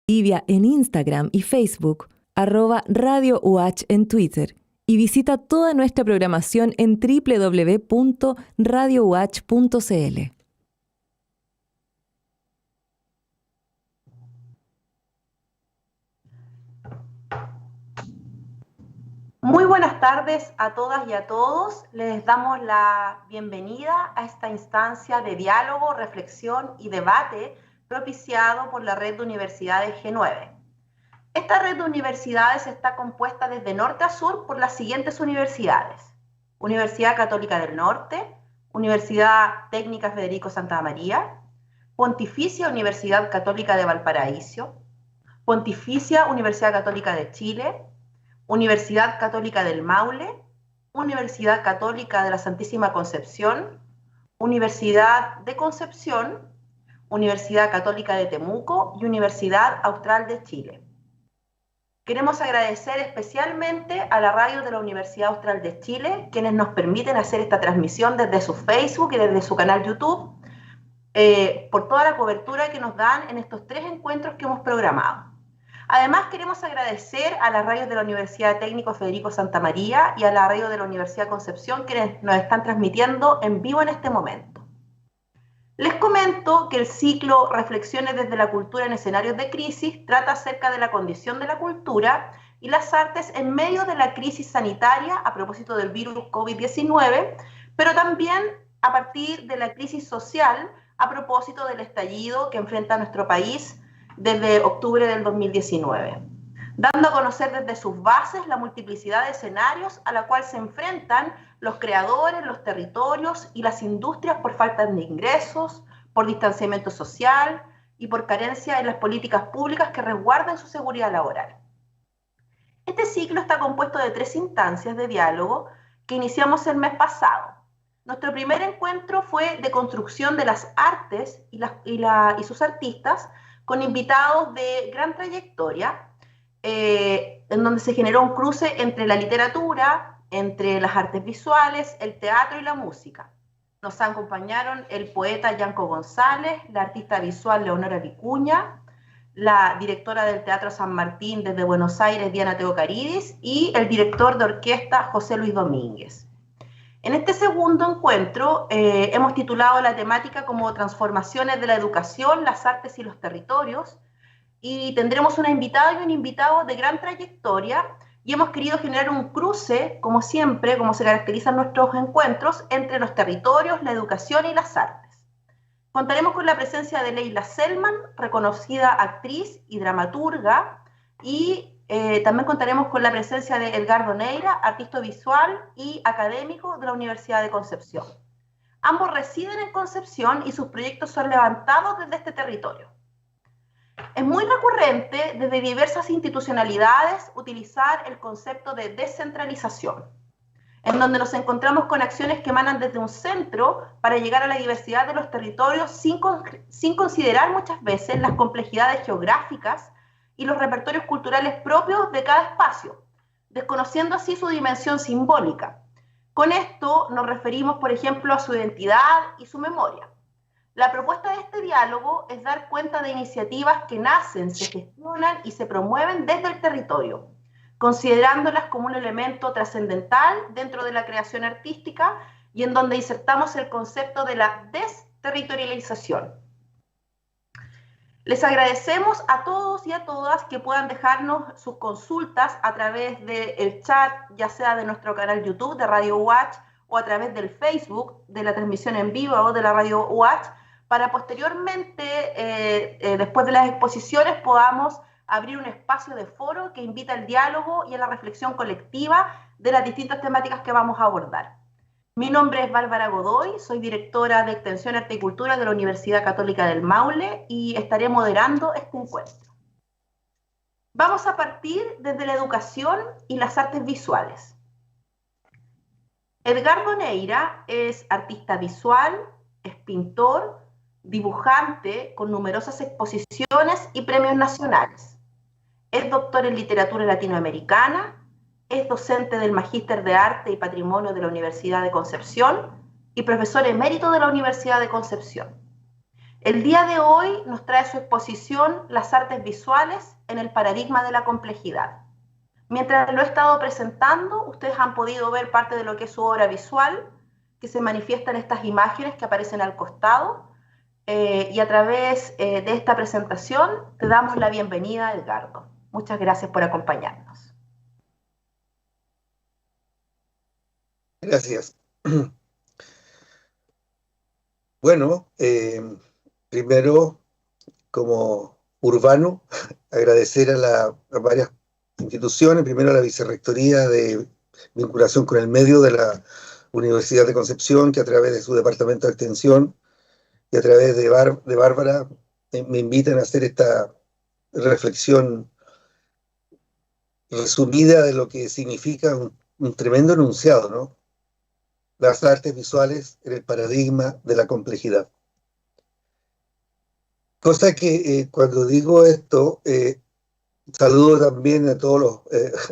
Livia en Instagram y Facebook, @Radio UH en Twitter, y visita toda nuestra programación en www.radiouh.cl. Muy buenas tardes a todas y a todos. Les damos la bienvenida a esta instancia de diálogo, reflexión y debate propiciado por la Red de Universidades G9. Esta red de universidades está compuesta desde norte a sur por las siguientes universidades: Universidad Católica del Norte, Universidad Técnica Federico Santa María, Pontificia Universidad Católica de Valparaíso, Pontificia Universidad Católica de Chile, Universidad Católica del Maule, Universidad Católica de la Santísima Concepción, Universidad de Concepción, Universidad Católica de Temuco y Universidad Austral de Chile. Queremos agradecer especialmente a la radio de la Universidad Austral de Chile, quienes nos permiten hacer esta transmisión desde su Facebook y desde su canal YouTube, por toda la cobertura que nos dan en estos 3 encuentros que hemos programado. Además, queremos agradecer a la radio de la Universidad Técnico Federico Santa María y a la radio de la Universidad Concepción, quienes nos están transmitiendo en vivo en este momento. Les comento que el ciclo Reflexiones desde la cultura en escenarios de crisis trata acerca de la condición de la cultura y las artes en medio de la crisis sanitaria a propósito del virus COVID-19, pero también a partir de la crisis social a propósito del estallido que enfrenta nuestro país desde octubre del 2019, dando a conocer desde sus bases la multiplicidad de escenarios a la cual se enfrentan los creadores, los territorios y las industrias por falta de ingresos, por distanciamiento social y por carencia en las políticas públicas que resguarden su seguridad laboral. Este ciclo está compuesto de 3 instancias de diálogo que iniciamos el mes pasado. Nuestro primer encuentro fue de construcción de las artes y sus artistas, con invitados de gran trayectoria, en donde se generó un cruce entre la literatura, entre las artes visuales, el teatro y la música. Nos acompañaron el poeta Yanko González, la artista visual Leonora Vicuña, la directora del Teatro San Martín desde Buenos Aires, Diana Teocaridis, y el director de orquesta José Luis Domínguez. En este segundo encuentro hemos titulado la temática como Transformaciones de la educación, las artes y los territorios, y tendremos una invitada y un invitado de gran trayectoria, y hemos querido generar un cruce, como siempre, como se caracterizan nuestros encuentros, entre los territorios, la educación y las artes. Contaremos con la presencia de Leila Selman, reconocida actriz y dramaturga, y también contaremos con la presencia de Edgardo Neira, artista visual y académico de la Universidad de Concepción. Ambos residen en Concepción y sus proyectos son levantados desde este territorio. Es muy recurrente desde diversas institucionalidades utilizar el concepto de descentralización, en donde nos encontramos con acciones que emanan desde un centro para llegar a la diversidad de los territorios sin considerar muchas veces las complejidades geográficas y los repertorios culturales propios de cada espacio, desconociendo así su dimensión simbólica. Con esto nos referimos, por ejemplo, a su identidad y su memoria. La propuesta de este diálogo es dar cuenta de iniciativas que nacen, se gestionan y se promueven desde el territorio, considerándolas como un elemento trascendental dentro de la creación artística y en donde insertamos el concepto de la desterritorialización. Les agradecemos a todos y a todas que puedan dejarnos sus consultas a través del chat, ya sea de nuestro canal YouTube de Radio UH o a través del Facebook de la transmisión en vivo o de la Radio UH, para posteriormente, después de las exposiciones, podamos abrir un espacio de foro que invita al diálogo y a la reflexión colectiva de las distintas temáticas que vamos a abordar. Mi nombre es Bárbara Godoy, soy directora de Extensión Arte y Cultura de la Universidad Católica del Maule y estaré moderando este encuentro. Vamos a partir desde la educación y las artes visuales. Edgardo Neira es artista visual, es pintor, dibujante con numerosas exposiciones y premios nacionales. Es doctor en literatura latinoamericana, es docente del Magíster de Arte y Patrimonio de la Universidad de Concepción y profesor emérito de la Universidad de Concepción. El día de hoy nos trae su exposición Las artes visuales en el paradigma de la complejidad. Mientras lo he estado presentando, ustedes han podido ver parte de lo que es su obra visual, que se manifiesta en estas imágenes que aparecen al costado, y a través de esta presentación te damos la bienvenida, Edgardo. Muchas gracias por acompañarnos. Gracias. Bueno, primero, como urbano, agradecer a varias instituciones, primero a la Vicerrectoría de Vinculación con el Medio de la Universidad de Concepción, que a través de su departamento de extensión y a través de Bárbara me invitan a hacer esta reflexión resumida de lo que significa un tremendo enunciado, ¿no? Las artes visuales en el paradigma de la complejidad. Cosa que cuando digo esto, saludo también a todos los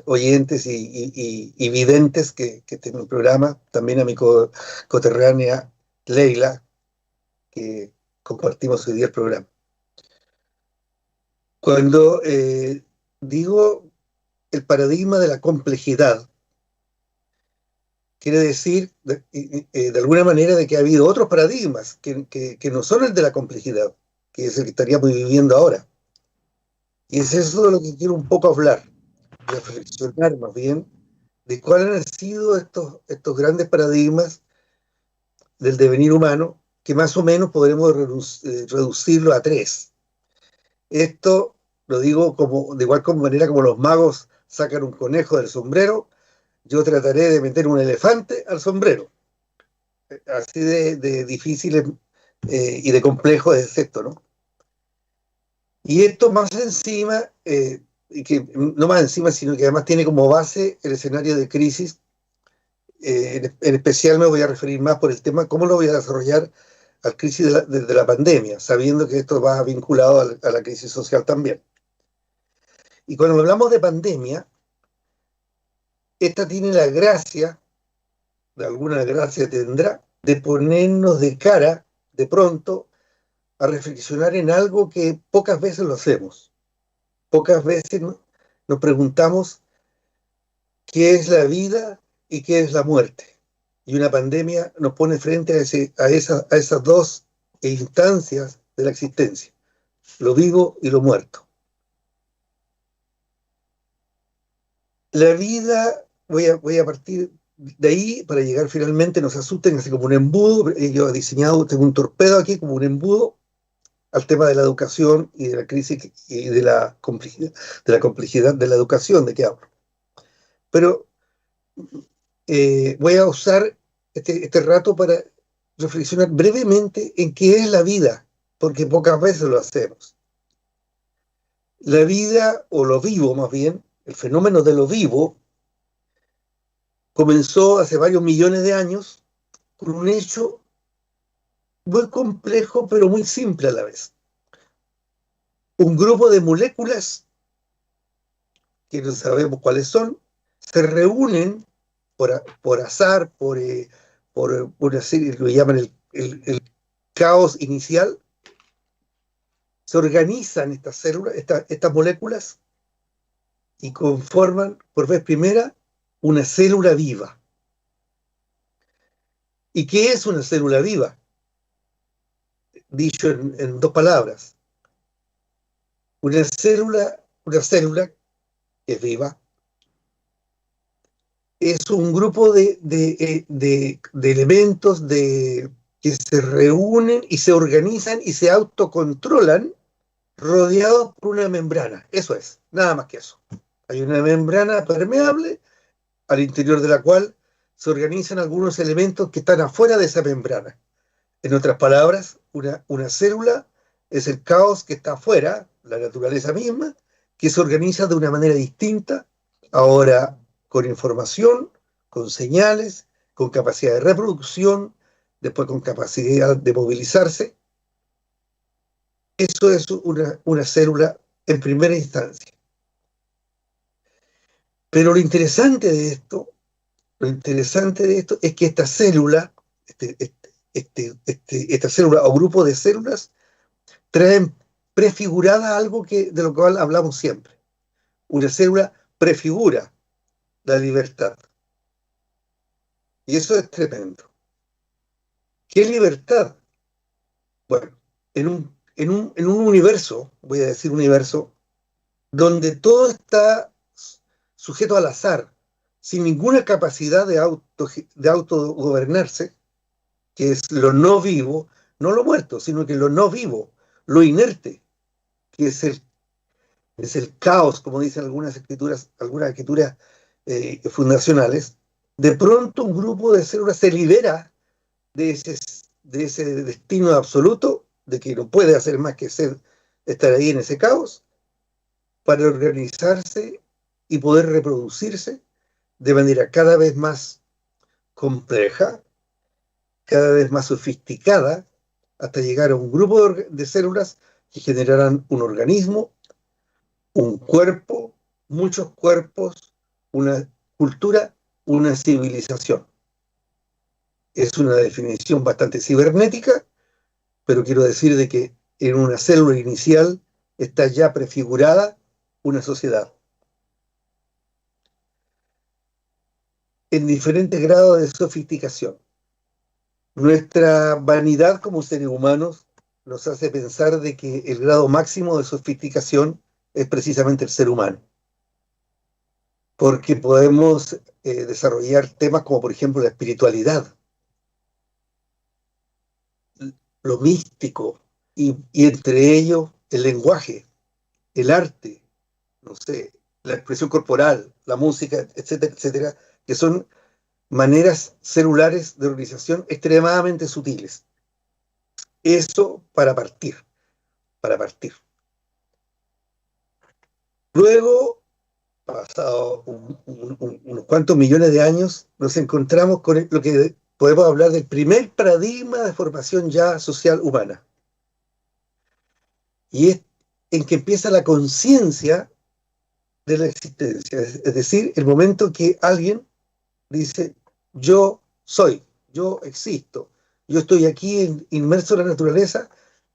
oyentes y videntes que tienen el programa, también a mi coterránea Leila, que compartimos hoy día el programa. Cuando digo el paradigma de la complejidad, quiere decir de alguna manera de que ha habido otros paradigmas que no son el de la complejidad, que es el que estaríamos viviendo ahora. Y es eso de lo que quiero un poco hablar, reflexionar más bien, de cuáles han sido estos grandes paradigmas del devenir humano, que más o menos podremos reducirlo a 3. Esto lo digo de igual manera como los magos sacan un conejo del sombrero, yo trataré de meter un elefante al sombrero. Así de difícil y de complejo es esto, ¿no? Y esto más encima, y que no más encima, sino que además tiene como base el escenario de crisis. En especial me voy a referir más por el tema, cómo lo voy a desarrollar a la crisis de la pandemia, sabiendo que esto va vinculado a la crisis social también. Y cuando hablamos de pandemia, esta tiene la gracia, de alguna gracia tendrá, de ponernos de cara, de pronto, a reflexionar en algo que pocas veces lo hacemos. Pocas veces nos preguntamos qué es la vida y qué es la muerte. Y una pandemia nos pone frente a esas dos instancias de la existencia, lo vivo y lo muerto. La vida, voy a partir de ahí para llegar finalmente, no se asusten, así como un embudo. Yo he diseñado, tengo un torpedo aquí como un embudo al tema de la educación y de la crisis y de la complejidad de la educación, de qué hablo. Pero voy a usar este rato para reflexionar brevemente en qué es la vida, porque pocas veces lo hacemos. La vida, o lo vivo más bien, el fenómeno de lo vivo, comenzó hace varios millones de años con un hecho muy complejo, pero muy simple a la vez. Un grupo de moléculas, que no sabemos cuáles son, se reúnen por azar, por una serie, lo llaman el caos inicial, se organizan estas células, estas moléculas, y conforman por vez primera una célula viva. ¿Y qué es una célula viva? Dicho en 2 palabras. Una célula que es viva es un grupo de elementos que se reúnen y se organizan y se autocontrolan rodeados por una membrana. Eso es, nada más que eso. Hay una membrana permeable al interior de la cual se organizan algunos elementos que están afuera de esa membrana. En otras palabras, una célula es el caos que está afuera, la naturaleza misma, que se organiza de una manera distinta, ahora con información, con señales, con capacidad de reproducción, después con capacidad de movilizarse. Eso es una célula en primera instancia. Pero lo interesante de esto es que esta célula, esta célula o grupo de células, traen prefigurada algo de lo cual hablamos siempre. Una célula prefigura la libertad. Y eso es tremendo. ¿Qué es libertad? Bueno, en un universo, voy a decir universo, donde todo está sujeto al azar, sin ninguna capacidad de autogobernarse, que es lo no vivo, no lo muerto, sino que lo no vivo, lo inerte, que es el caos, como dicen algunas escrituras fundacionales, de pronto un grupo de células se libera de ese destino absoluto, de que no puede hacer más que estar ahí en ese caos, para organizarse y poder reproducirse de manera cada vez más compleja, cada vez más sofisticada, hasta llegar a un grupo de células que generarán un organismo, un cuerpo, muchos cuerpos, una cultura, una civilización. Es una definición bastante cibernética, pero quiero decir de que en una célula inicial está ya prefigurada una sociedad. En diferentes grados de sofisticación. Nuestra vanidad como seres humanos nos hace pensar de que el grado máximo de sofisticación es precisamente el ser humano. Porque podemos desarrollar temas como, por ejemplo, la espiritualidad, lo místico, y entre ellos el lenguaje, el arte, no sé, la expresión corporal, la música, etcétera, etcétera, que son maneras celulares de organización extremadamente sutiles. Eso para partir, para partir. Luego, pasado unos cuantos millones de años, nos encontramos con lo que podemos hablar del primer paradigma de formación ya social humana. Y es en que empieza la conciencia de la existencia. Es decir, el momento que alguien dice, yo soy, yo existo, yo estoy aquí inmerso en la naturaleza,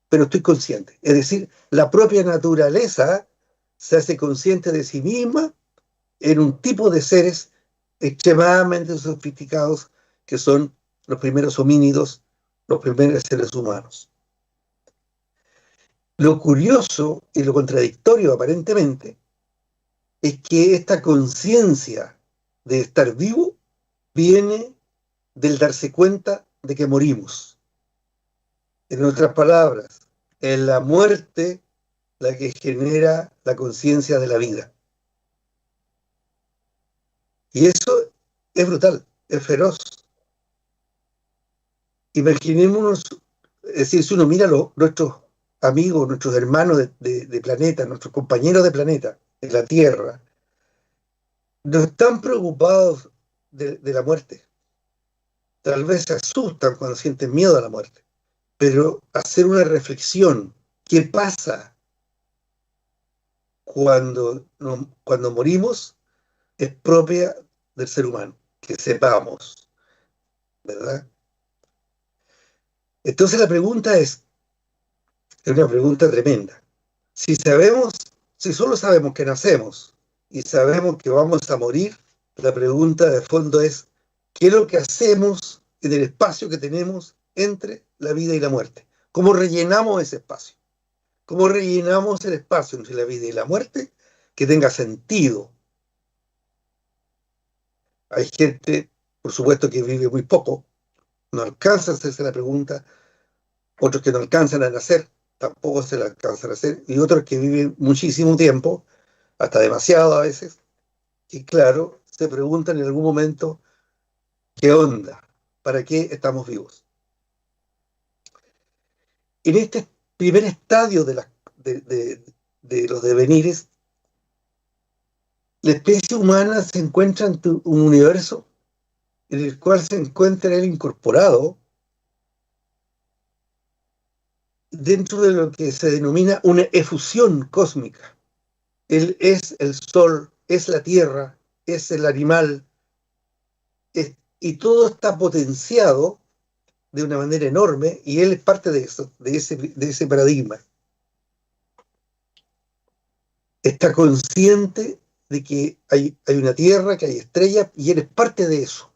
pero estoy consciente. Es decir, la propia naturaleza se hace consciente de sí misma en un tipo de seres extremadamente sofisticados que son los primeros homínidos, los primeros seres humanos. Lo curioso y lo contradictorio aparentemente es que esta conciencia de estar vivo viene del darse cuenta de que morimos. En otras palabras, es la muerte la que genera la conciencia de la vida. Y eso es brutal, es feroz. Imaginémonos, es decir, si uno mira nuestros amigos, nuestros hermanos de planeta, nuestros compañeros de planeta, de la Tierra, no están preocupados de la muerte. Tal vez se asustan cuando sienten miedo a la muerte, pero hacer una reflexión, ¿qué pasa cuando morimos? Es propia del ser humano, que sepamos, ¿verdad? Entonces la pregunta es una pregunta tremenda. Si solo sabemos que nacemos y sabemos que vamos a morir, la pregunta de fondo es, ¿qué es lo que hacemos en el espacio que tenemos entre la vida y la muerte? ¿Cómo rellenamos ese espacio? ¿Cómo rellenamos el espacio entre la vida y la muerte que tenga sentido? Hay gente, por supuesto, que vive muy poco, no alcanza a hacerse la pregunta, otros que no alcanzan a nacer, tampoco se la alcanzan a hacer, y otros que viven muchísimo tiempo, hasta demasiado a veces, y claro, se preguntan en algún momento, ¿qué onda? ¿Para qué estamos vivos? En este primer estadio de los devenires, la especie humana se encuentra ante un universo en el cual se encuentra él incorporado dentro de lo que se denomina una efusión cósmica. Él es el sol, es la tierra, es el animal, y todo está potenciado de una manera enorme, y él es parte de eso, de ese paradigma. Está consciente de que hay una tierra, que hay estrellas, y él es parte de eso.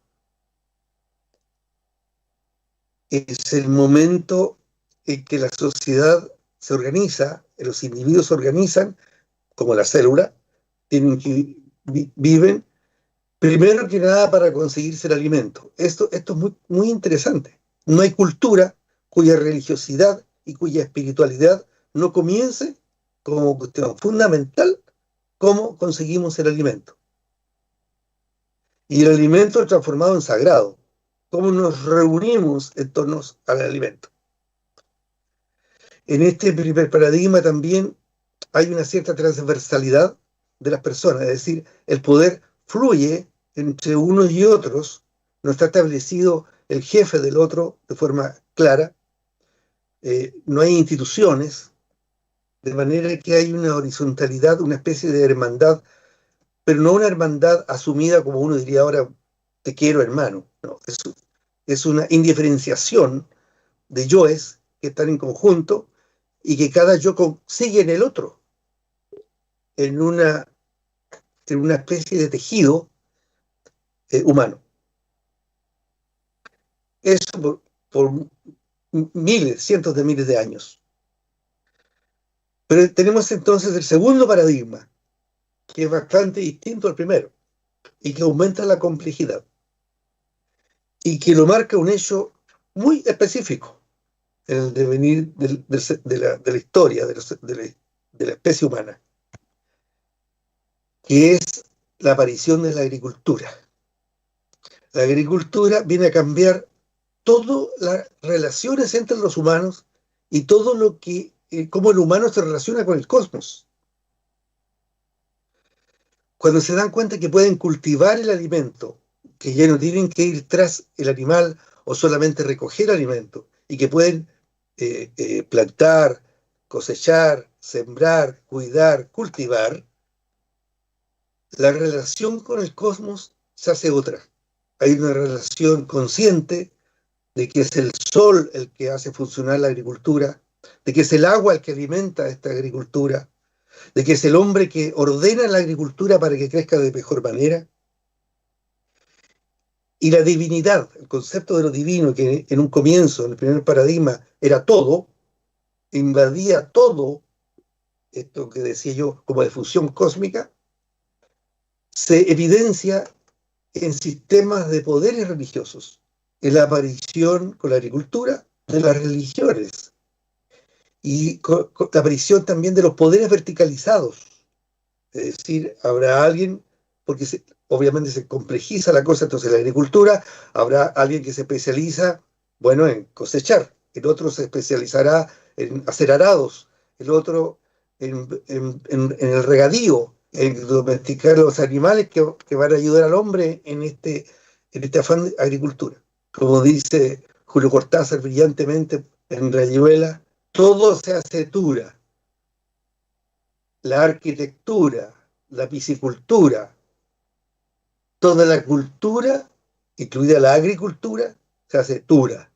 Es el momento en que la sociedad se organiza, los individuos se organizan, como la célula, viven, primero que nada para conseguirse el alimento. Esto es muy, muy interesante. No hay cultura cuya religiosidad y cuya espiritualidad no comience como cuestión fundamental cómo conseguimos el alimento. y el alimento es transformado en sagrado. ¿Cómo nos reunimos en torno al alimento? En este primer paradigma también hay una cierta transversalidad de las personas, es decir, el poder fluye entre unos y otros, no está establecido el jefe del otro de forma clara, no hay instituciones, de manera que hay una horizontalidad, una especie de hermandad, pero no una hermandad asumida como uno diría ahora, te quiero hermano, no, es una indiferenciación de yoes que están en conjunto y que cada yo sigue en el otro, en una, en una especie de tejido humano. Eso por miles, cientos de miles de años. Pero tenemos entonces el segundo paradigma, que es bastante distinto al primero, y que aumenta la complejidad, y que lo marca un hecho muy específico en el devenir de la historia de la especie humana, que es la aparición de la agricultura. La agricultura viene a cambiar todas las relaciones entre los humanos y todo lo que, cómo el humano se relaciona con el cosmos. Cuando se dan cuenta que pueden cultivar el alimento, que ya no tienen que ir tras el animal o solamente recoger alimento, y que pueden plantar, cosechar, sembrar, cuidar, cultivar, la relación con el cosmos se hace otra. Hay una relación consciente de que es el sol el que hace funcionar la agricultura, de que es el agua el que alimenta esta agricultura, de que es el hombre que ordena la agricultura para que crezca de mejor manera. Y la divinidad, el concepto de lo divino, que en un comienzo, en el primer paradigma, era todo, invadía todo, esto que decía yo como de fusión cósmica, se evidencia en sistemas de poderes religiosos, en la aparición con la agricultura de las religiones y con la aparición también de los poderes verticalizados. Es decir, habrá alguien, porque obviamente se complejiza la cosa, entonces la agricultura, habrá alguien que se especializa, bueno, en cosechar, el otro se especializará en hacer arados, el otro en el regadío, en domesticar los animales que van a ayudar al hombre en este afán de agricultura. Como dice Julio Cortázar brillantemente en Rayuela, todo se asetura. La arquitectura, la piscicultura, toda la cultura, incluida la agricultura, se hace tura.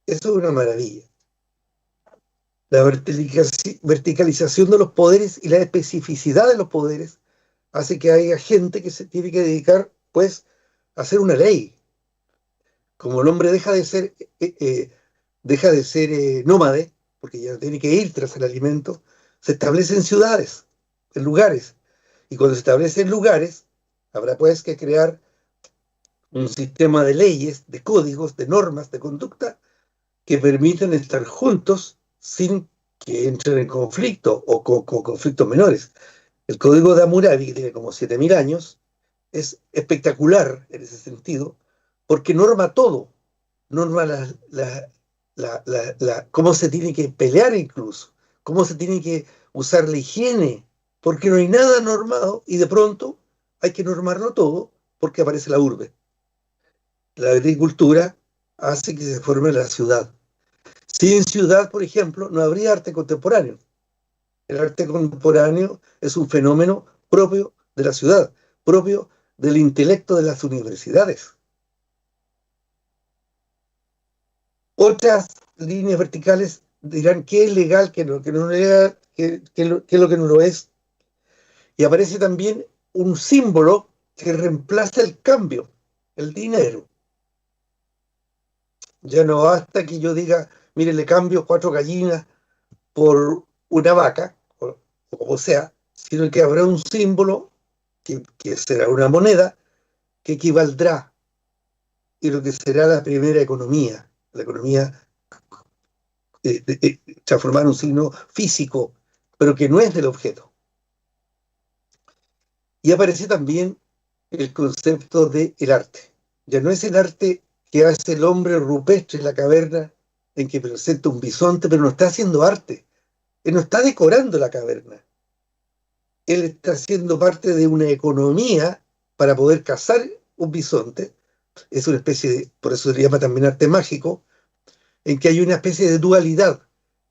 Eso es una maravilla. La verticalización de los poderes y la especificidad de los poderes hace que haya gente que se tiene que dedicar, pues, a hacer una ley. Como el hombre deja de ser nómade, porque ya no tiene que ir tras el alimento, se establecen ciudades, en lugares. Y cuando se establecen lugares, habrá pues que crear un sistema de leyes, de códigos, de normas, de conducta que permitan estar juntos sin que entren en conflicto o con conflictos menores. El código de Hammurabi, que tiene como 7.000 años, es espectacular en ese sentido, porque norma todo, norma cómo se tiene que pelear incluso, cómo se tiene que usar la higiene, porque no hay nada normado y de pronto hay que normarlo todo porque aparece la urbe. La agricultura hace que se forme la ciudad. Sin ciudad, por ejemplo, no habría arte contemporáneo. El arte contemporáneo es un fenómeno propio de la ciudad, propio del intelecto de las universidades. Otras líneas verticales dirán qué es legal, qué es lo que no es legal, qué es lo que no lo es. Y aparece también un símbolo que reemplaza el cambio, el dinero. Ya no basta que yo diga, mire, le cambio 4 gallinas por una vaca, o sea, sino que habrá un símbolo que será una moneda que equivaldrá y lo que será la primera economía, la economía transformar un signo físico, pero que no es del objeto. Y aparece también el concepto de el arte. Ya no es el arte que hace el hombre rupestre en la caverna en que presenta un bisonte, pero no está haciendo arte. Él no está decorando la caverna. Él está haciendo parte de una economía para poder cazar un bisonte. Es una especie de, por eso se le llama también arte mágico, en que hay una especie de dualidad,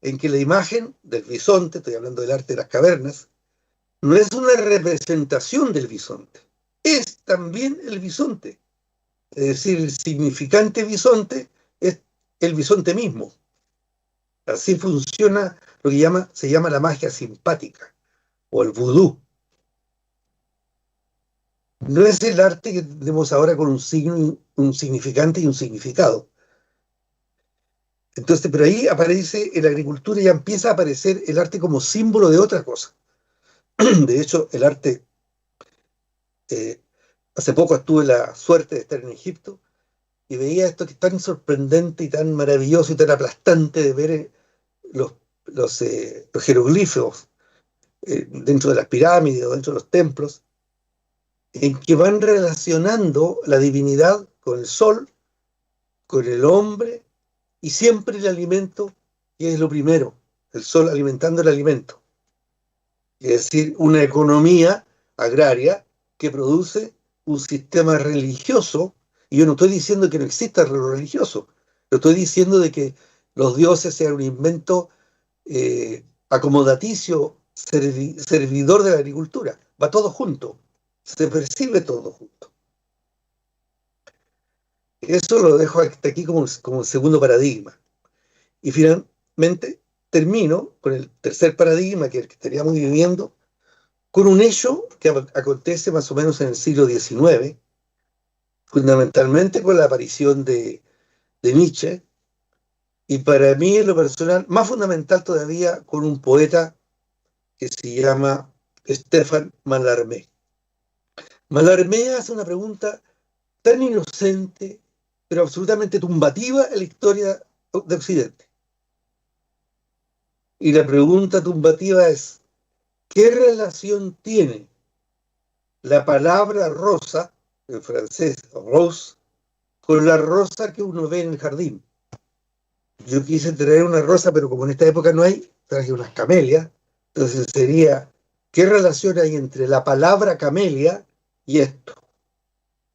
en que la imagen del bisonte, estoy hablando del arte de las cavernas, no es una representación del bisonte, es también el bisonte. Es decir, el significante bisonte es el bisonte mismo. Así funciona lo que se llama la magia simpática o el vudú. No es el arte que tenemos ahora con un signo, un significante y un significado. Entonces, pero ahí aparece en la agricultura, ya empieza a aparecer el arte como símbolo de otra cosa. De hecho, el arte, hace poco tuve la suerte de estar en Egipto y veía esto que es tan sorprendente y tan maravilloso y tan aplastante de ver los, los jeroglíficos dentro de las pirámides o dentro de los templos, en que van relacionando la divinidad con el sol, con el hombre y siempre el alimento, que es lo primero, el sol alimentando el alimento. Es decir, una economía agraria que produce un sistema religioso, y yo no estoy diciendo que no exista lo religioso, pero estoy diciendo de que los dioses sean un invento acomodaticio, servidor de la agricultura. Va todo junto, se percibe todo junto. Eso lo dejo hasta aquí como el segundo paradigma. Y finalmente termino con el tercer paradigma, que es el que estaríamos viviendo, con un hecho que acontece más o menos en el siglo XIX, fundamentalmente con la aparición de Nietzsche, y para mí en lo personal, más fundamental todavía, con un poeta que se llama Stéphane Mallarmé. Mallarmé hace una pregunta tan inocente, pero absolutamente tumbativa en la historia de Occidente. Y la pregunta tumbativa es, ¿qué relación tiene la palabra rosa, en francés rose, con la rosa que uno ve en el jardín? Yo quise traer una rosa, pero como en esta época no hay, traje unas camelias. Entonces sería, ¿qué relación hay entre la palabra camelia y esto?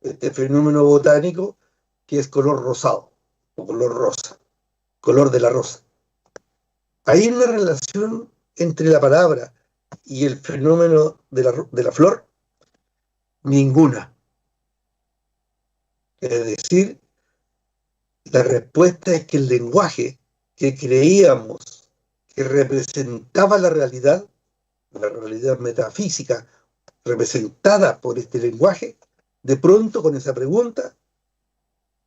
Este fenómeno botánico que es color rosado, o color rosa, color de la rosa. ¿Hay una relación entre la palabra y el fenómeno de la flor? Ninguna. Es decir, la respuesta es que el lenguaje que creíamos que representaba la realidad metafísica representada por este lenguaje, de pronto con esa pregunta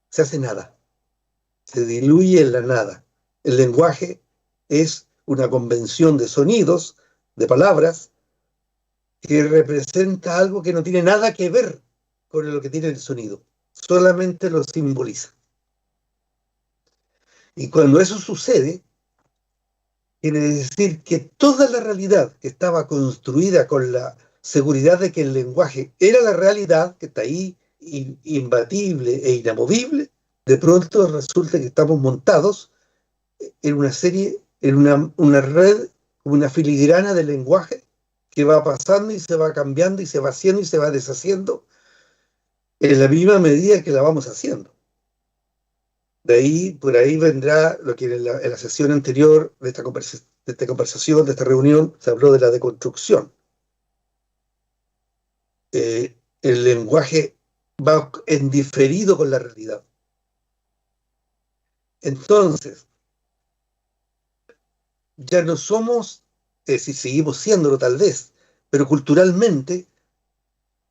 se hace nada, se diluye en la nada. El lenguaje es una convención de sonidos, de palabras, que representa algo que no tiene nada que ver con lo que tiene el sonido, solamente lo simboliza. Y cuando eso sucede, quiere decir que toda la realidad que estaba construida con la seguridad de que el lenguaje era la realidad, que está ahí, imbatible e inamovible, de pronto resulta que estamos montados en una serie, en una red, una filigrana de lenguaje que va pasando y se va cambiando y se va haciendo y se va deshaciendo en la misma medida que la vamos haciendo. De ahí, por ahí vendrá lo que en la sesión anterior de esta conversación, de esta reunión, se habló de la deconstrucción. El lenguaje va en diferido con la realidad. Entonces, ya no somos, si seguimos siéndolo tal vez, pero culturalmente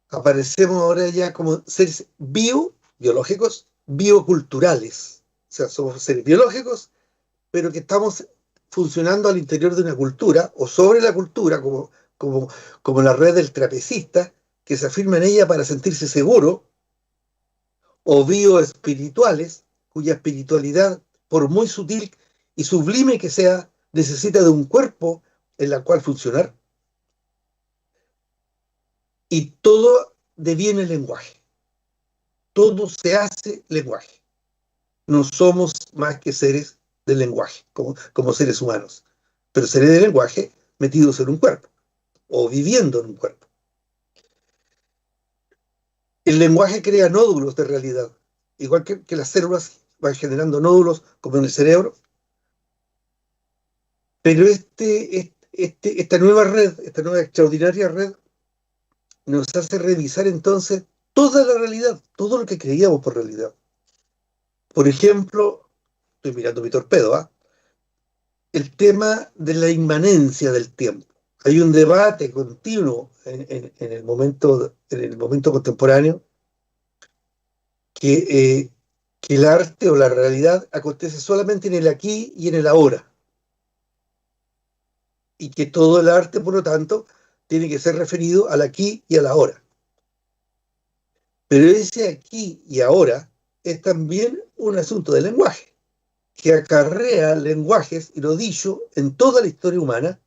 aparecemos ahora ya como seres biológicos, bioculturales. O sea, somos seres biológicos, pero que estamos funcionando al interior de una cultura o sobre la cultura, como la red del trapecista, que se afirma en ella para sentirse seguro, o bioespirituales, cuya espiritualidad, por muy sutil y sublime que sea, necesita de un cuerpo en el cual funcionar. Y todo deviene lenguaje. Todo se hace lenguaje. No somos más que seres del lenguaje, como seres humanos, pero seres del lenguaje metidos en un cuerpo o viviendo en un cuerpo. El lenguaje crea nódulos de realidad, igual que las células van generando nódulos como en el cerebro, pero esta nueva red, esta nueva extraordinaria red, nos hace revisar entonces toda la realidad, todo lo que creíamos por realidad. Por ejemplo, estoy mirando mi torpedo, el tema de la inmanencia del tiempo. Hay un debate continuo en el momento contemporáneo que el arte o la realidad acontece solamente en el aquí y en el ahora. Y que todo el arte, por lo tanto, tiene que ser referido al aquí y al ahora. Pero ese aquí y ahora es también un asunto de lenguaje, que acarrea lenguajes, y lo dicho, en toda la historia humana,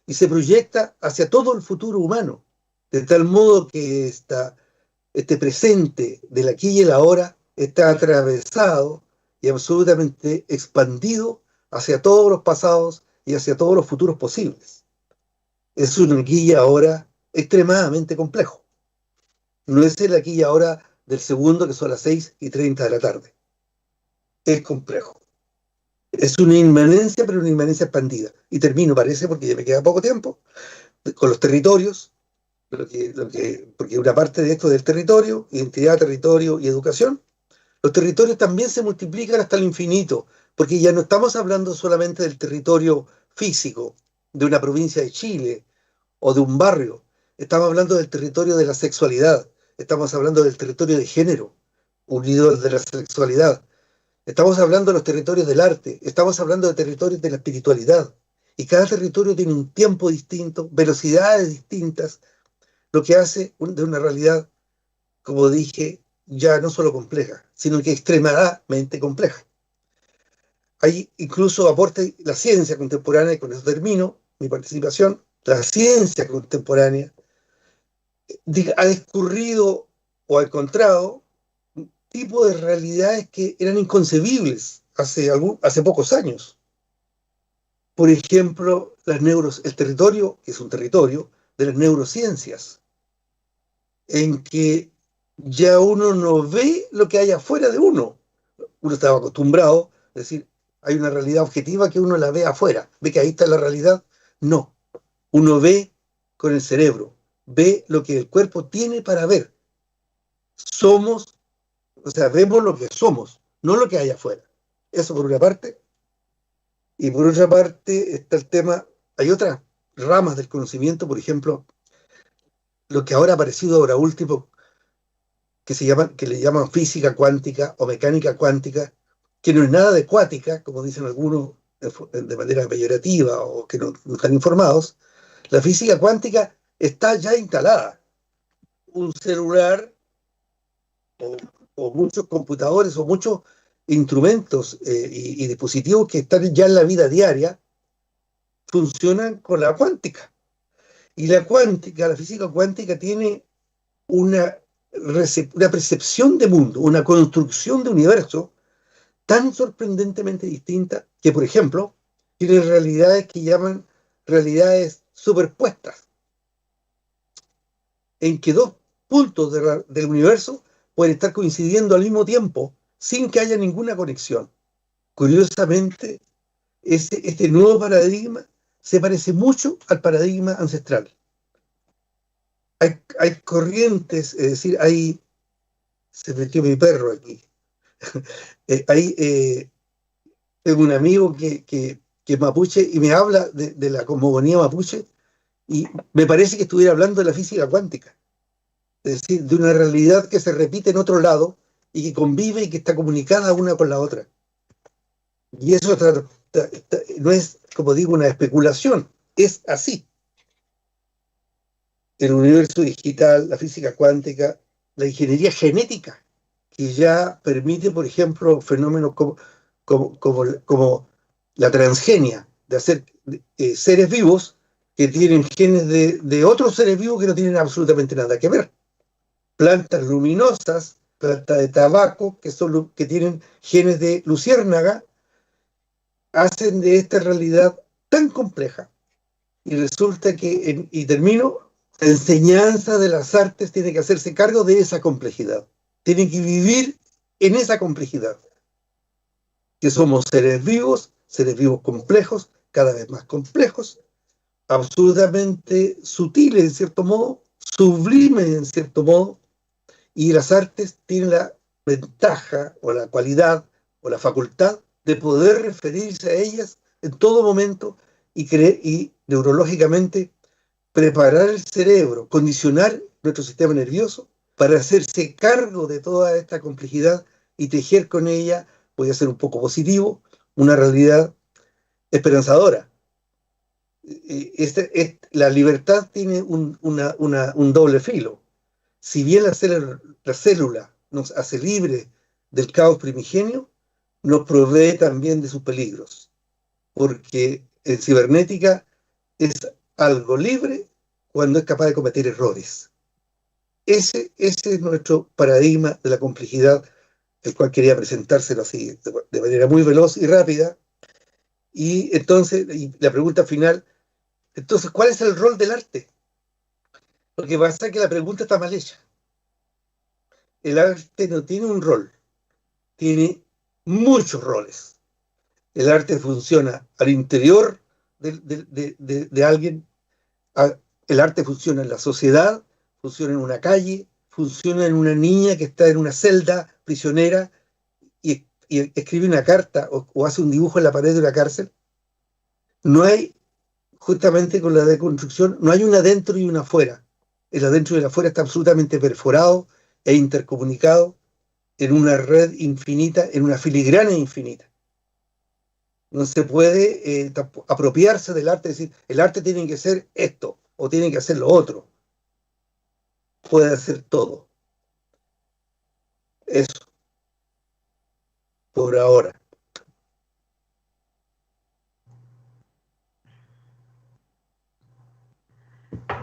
y se proyecta hacia todo el futuro humano, de tal modo que este presente del aquí y el ahora está atravesado y absolutamente expandido hacia todos los pasados y hacia todos los futuros posibles. Es un aquí y ahora extremadamente complejo. No es el aquí y ahora del segundo, que son las 6:30 de la tarde. Es complejo. Es una inmanencia, pero una inmanencia expandida. Y termino, parece, porque ya me queda poco tiempo, con los territorios, porque una parte de esto es del territorio, identidad, territorio y educación. Los territorios también se multiplican hasta el infinito, porque ya no estamos hablando solamente del territorio físico, de una provincia de Chile o de un barrio. Estamos hablando del territorio de la sexualidad, estamos hablando del territorio de género, unido de la sexualidad. Estamos hablando de los territorios del arte, estamos hablando de territorios de la espiritualidad. Y cada territorio tiene un tiempo distinto, velocidades distintas, lo que hace de una realidad, como dije, ya no solo compleja, sino que extremadamente compleja. Hay incluso aporte la ciencia contemporánea, y con eso termino mi participación. La ciencia contemporánea ha discurrido o ha encontrado un tipo de realidades que eran inconcebibles hace pocos años. Por ejemplo, el territorio, que es un territorio de las neurociencias, en que ya uno no ve lo que hay afuera de uno. Uno estaba acostumbrado a decir, hay una realidad objetiva que uno la ve afuera, ve que ahí está la realidad. No, uno ve con el cerebro, ve lo que el cuerpo tiene para ver. Vemos lo que somos, no lo que hay afuera. Eso por una parte. Y por otra parte está el tema, hay otras ramas del conocimiento, por ejemplo, lo que ahora ha aparecido ahora último, que le llaman física cuántica o mecánica cuántica, que no es nada de cuática, como dicen algunos de manera peyorativa o que no están informados. La física cuántica está ya instalada. Un celular o muchos computadores o muchos instrumentos y dispositivos que están ya en la vida diaria funcionan con la cuántica. Y la física cuántica tiene una percepción de mundo, una construcción de universo tan sorprendentemente distinta que, por ejemplo, tiene realidades que llaman realidades superpuestas, en que dos puntos del universo pueden estar coincidiendo al mismo tiempo sin que haya ninguna conexión. Curiosamente, este nuevo paradigma se parece mucho al paradigma ancestral. Hay corrientes, es decir, se metió mi perro aquí. Tengo un amigo que es mapuche y me habla de la cosmogonía mapuche y me parece que estuviera hablando de la física cuántica. Es decir, de una realidad que se repite en otro lado y que convive y que está comunicada una con la otra. Y eso no es, como digo, una especulación, es así. El universo digital, la física cuántica, la ingeniería genética, que ya permite, por ejemplo, fenómenos como la transgenia, de hacer seres vivos que tienen genes de otros seres vivos que no tienen absolutamente nada que ver, plantas luminosas, plantas de tabaco, que tienen genes de luciérnaga, hacen de esta realidad tan compleja. Y resulta que, y termino, la enseñanza de las artes tiene que hacerse cargo de esa complejidad. Tiene que vivir en esa complejidad. Que somos seres vivos complejos, cada vez más complejos, absolutamente sutiles en cierto modo, sublimes en cierto modo, y las artes tienen la ventaja o la cualidad o la facultad de poder referirse a ellas en todo momento y neurológicamente preparar el cerebro, condicionar nuestro sistema nervioso para hacerse cargo de toda esta complejidad y tejer con ella, voy a ser un poco positivo, una realidad esperanzadora. La libertad tiene un doble filo. Si bien la célula nos hace libre del caos primigenio, nos provee también de sus peligros, porque en cibernética es algo libre cuando es capaz de cometer errores. Ese es nuestro paradigma de la complejidad, el cual quería presentárselo así de manera muy veloz y rápida. Y entonces, y la pregunta final, entonces, ¿cuál es el rol del arte? Porque pasa que la pregunta está mal hecha. El arte no tiene un rol, tiene muchos roles. El arte funciona al interior de alguien, el arte funciona en la sociedad, funciona en una calle, funciona en una niña que está en una celda prisionera y escribe una carta o hace un dibujo en la pared de una cárcel. No hay, justamente con la deconstrucción, no hay un adentro y un afuera. El adentro y el afuera está absolutamente perforado e intercomunicado en una red infinita, en una filigrana infinita. No se puede apropiarse del arte, decir, el arte tiene que ser esto o tiene que hacer lo otro. Puede hacer todo. Eso, por ahora.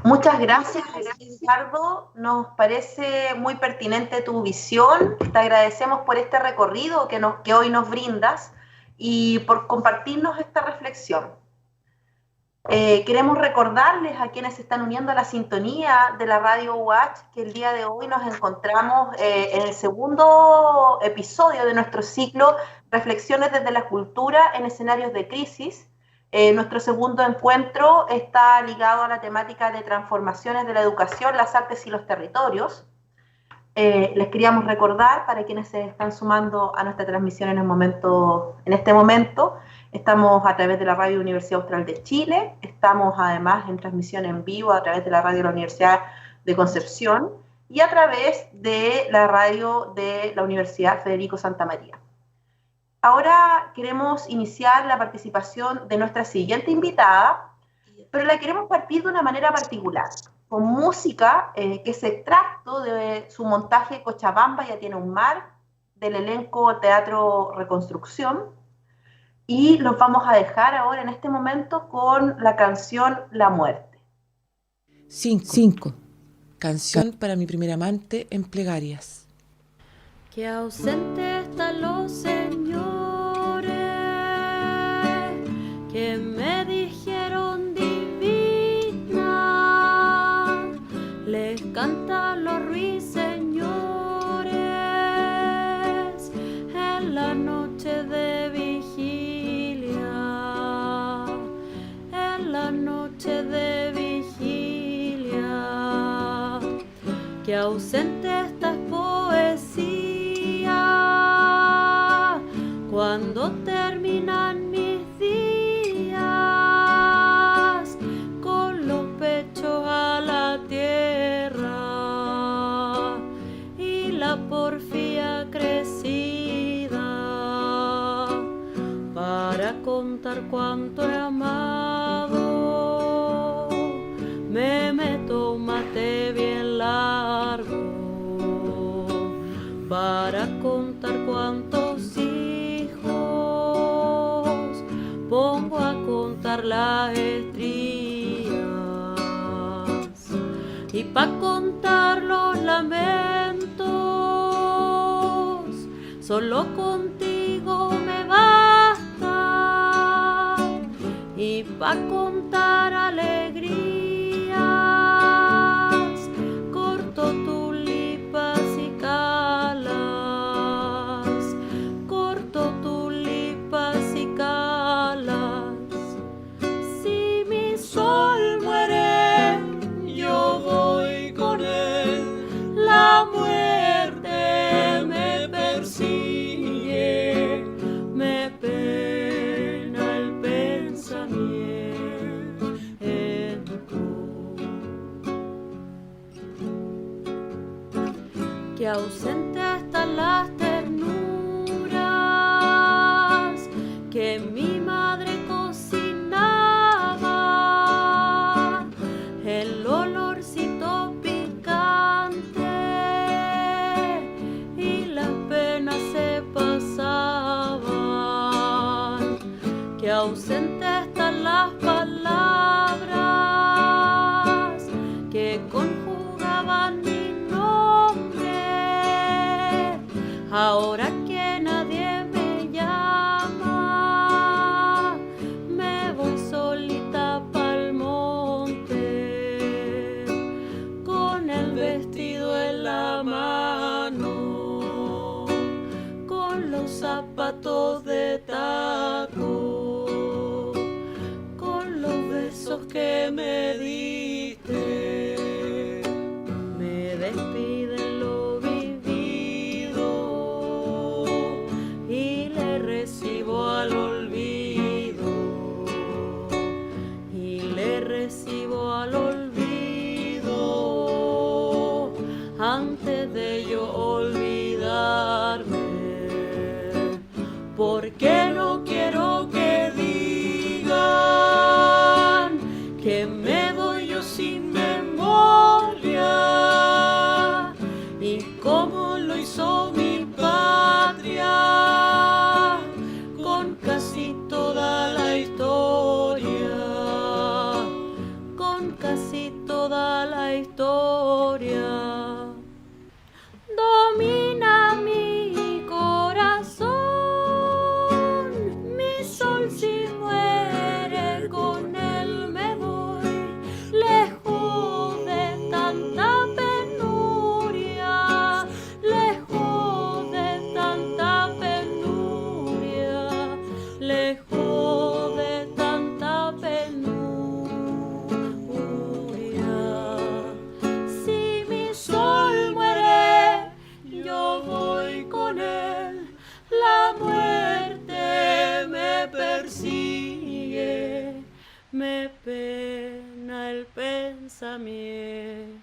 Muchas gracias, Ricardo. Nos parece muy pertinente tu visión. Te agradecemos por este recorrido que hoy nos brindas y por compartirnos esta reflexión. Queremos recordarles a quienes se están uniendo a la sintonía de la Radio UH que el día de hoy nos encontramos en el segundo episodio de nuestro ciclo Reflexiones desde la cultura en escenarios de crisis. Nuestro segundo encuentro está ligado a la temática de transformaciones de la educación, las artes y los territorios. Les queríamos recordar, para quienes se están sumando a nuestra transmisión en este momento, estamos a través de la Radio Universidad Austral de Chile, estamos además en transmisión en vivo a través de la radio de la Universidad de Concepción y a través de la radio de la Universidad Federico Santa María. Ahora queremos iniciar la participación de nuestra siguiente invitada, pero la queremos partir de una manera particular, con música que es extracto de su montaje Cochabamba ya tiene un mar, del elenco Teatro Reconstrucción, y los vamos a dejar ahora en este momento con la canción La Muerte. 5. Canción para mi primer amante en plegarias. Que ausente están los señores que me dijeron divina, les cantan los ruiseñores en la noche de vigilia, en la noche de vigilia. Que ausente esta poesía cuando terminan mis días con los pechos a la tierra y la porfía crecida para contar cuánto he amado. Me meto un mate bien largo para contar cuántos hijos pongo a contar las estrías. y pa' contar los lamentos, solo contigo me basta, y pa' contar alegrías, corto tulipas y calas, corto tulipas y calas. Si mi sol muere, yo voy con él, la muerte me persigue, me pena el pensamiento, que ausente están las ternuras que mi madre cocinaba, el olorcito picante y las penas se pasaban, que ausente están las palabras que conjugaban mi nombre, ahora que nadie me llama, me voy solita pa'l monte, con el vestido en la mano, con los zapatos de taco, con los besos que me diste, me despiden lo vivido y le recibo al olvido, y le recibo al olvido antes de yo olvidarme, porque no quiero que digan que me voy yo sin memoria, y como lo hizo mi patria con casi toda la historia, con casi toda la historia. Domina mi corazón, mi sol si muere, con él me voy, lejos de tanta penuria, lejos de tanta penuria, lejos de tanta penuria. Si mi sol muere, yo voy con él, la muerte me persigue, me pena el pensamiento.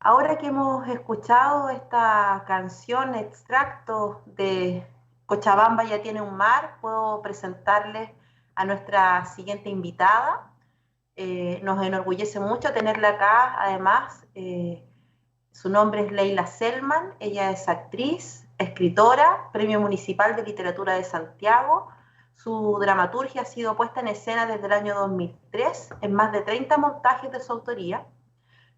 Ahora que hemos escuchado esta canción, extracto de Cochabamba ya tiene un mar, puedo presentarles a nuestra siguiente invitada. Nos enorgullece mucho tenerla acá, además. Su nombre es Leila Selman, ella es actriz, escritora, Premio Municipal de Literatura de Santiago. Su dramaturgia ha sido puesta en escena desde el año 2003 en más de 30 montajes de su autoría.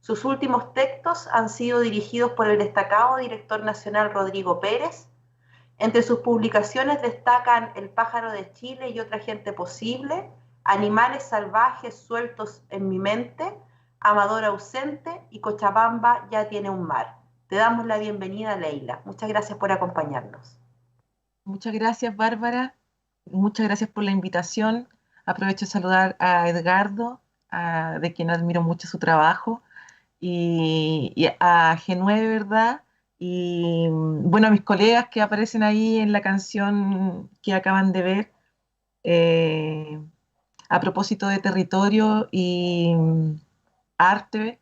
Sus últimos textos han sido dirigidos por el destacado director nacional Rodrigo Pérez. Entre sus publicaciones destacan El pájaro de Chile y otra gente posible, Animales salvajes sueltos en mi mente, Amador ausente y Cochabamba ya tiene un mar. Te damos la bienvenida, Leila. Muchas gracias por acompañarnos. Muchas gracias, Bárbara. Muchas gracias por la invitación. Aprovecho de saludar a Edgardo, de quien admiro mucho su trabajo, y a G9, ¿verdad? Y bueno, a mis colegas que aparecen ahí en la canción que acaban de ver, a propósito de territorio y arte.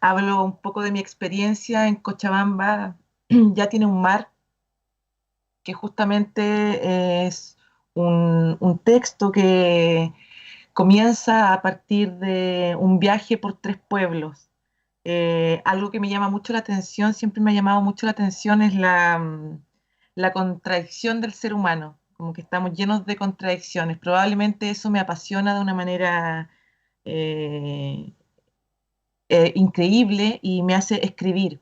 Hablo un poco de mi experiencia en Cochabamba, ya tiene un mar, que justamente es un texto que comienza a partir de un viaje por 3 pueblos. Algo que me llama mucho la atención, siempre me ha llamado mucho la atención, es la contradicción del ser humano, como que estamos llenos de contradicciones. Probablemente eso me apasiona de una manera eh, increíble y me hace escribir.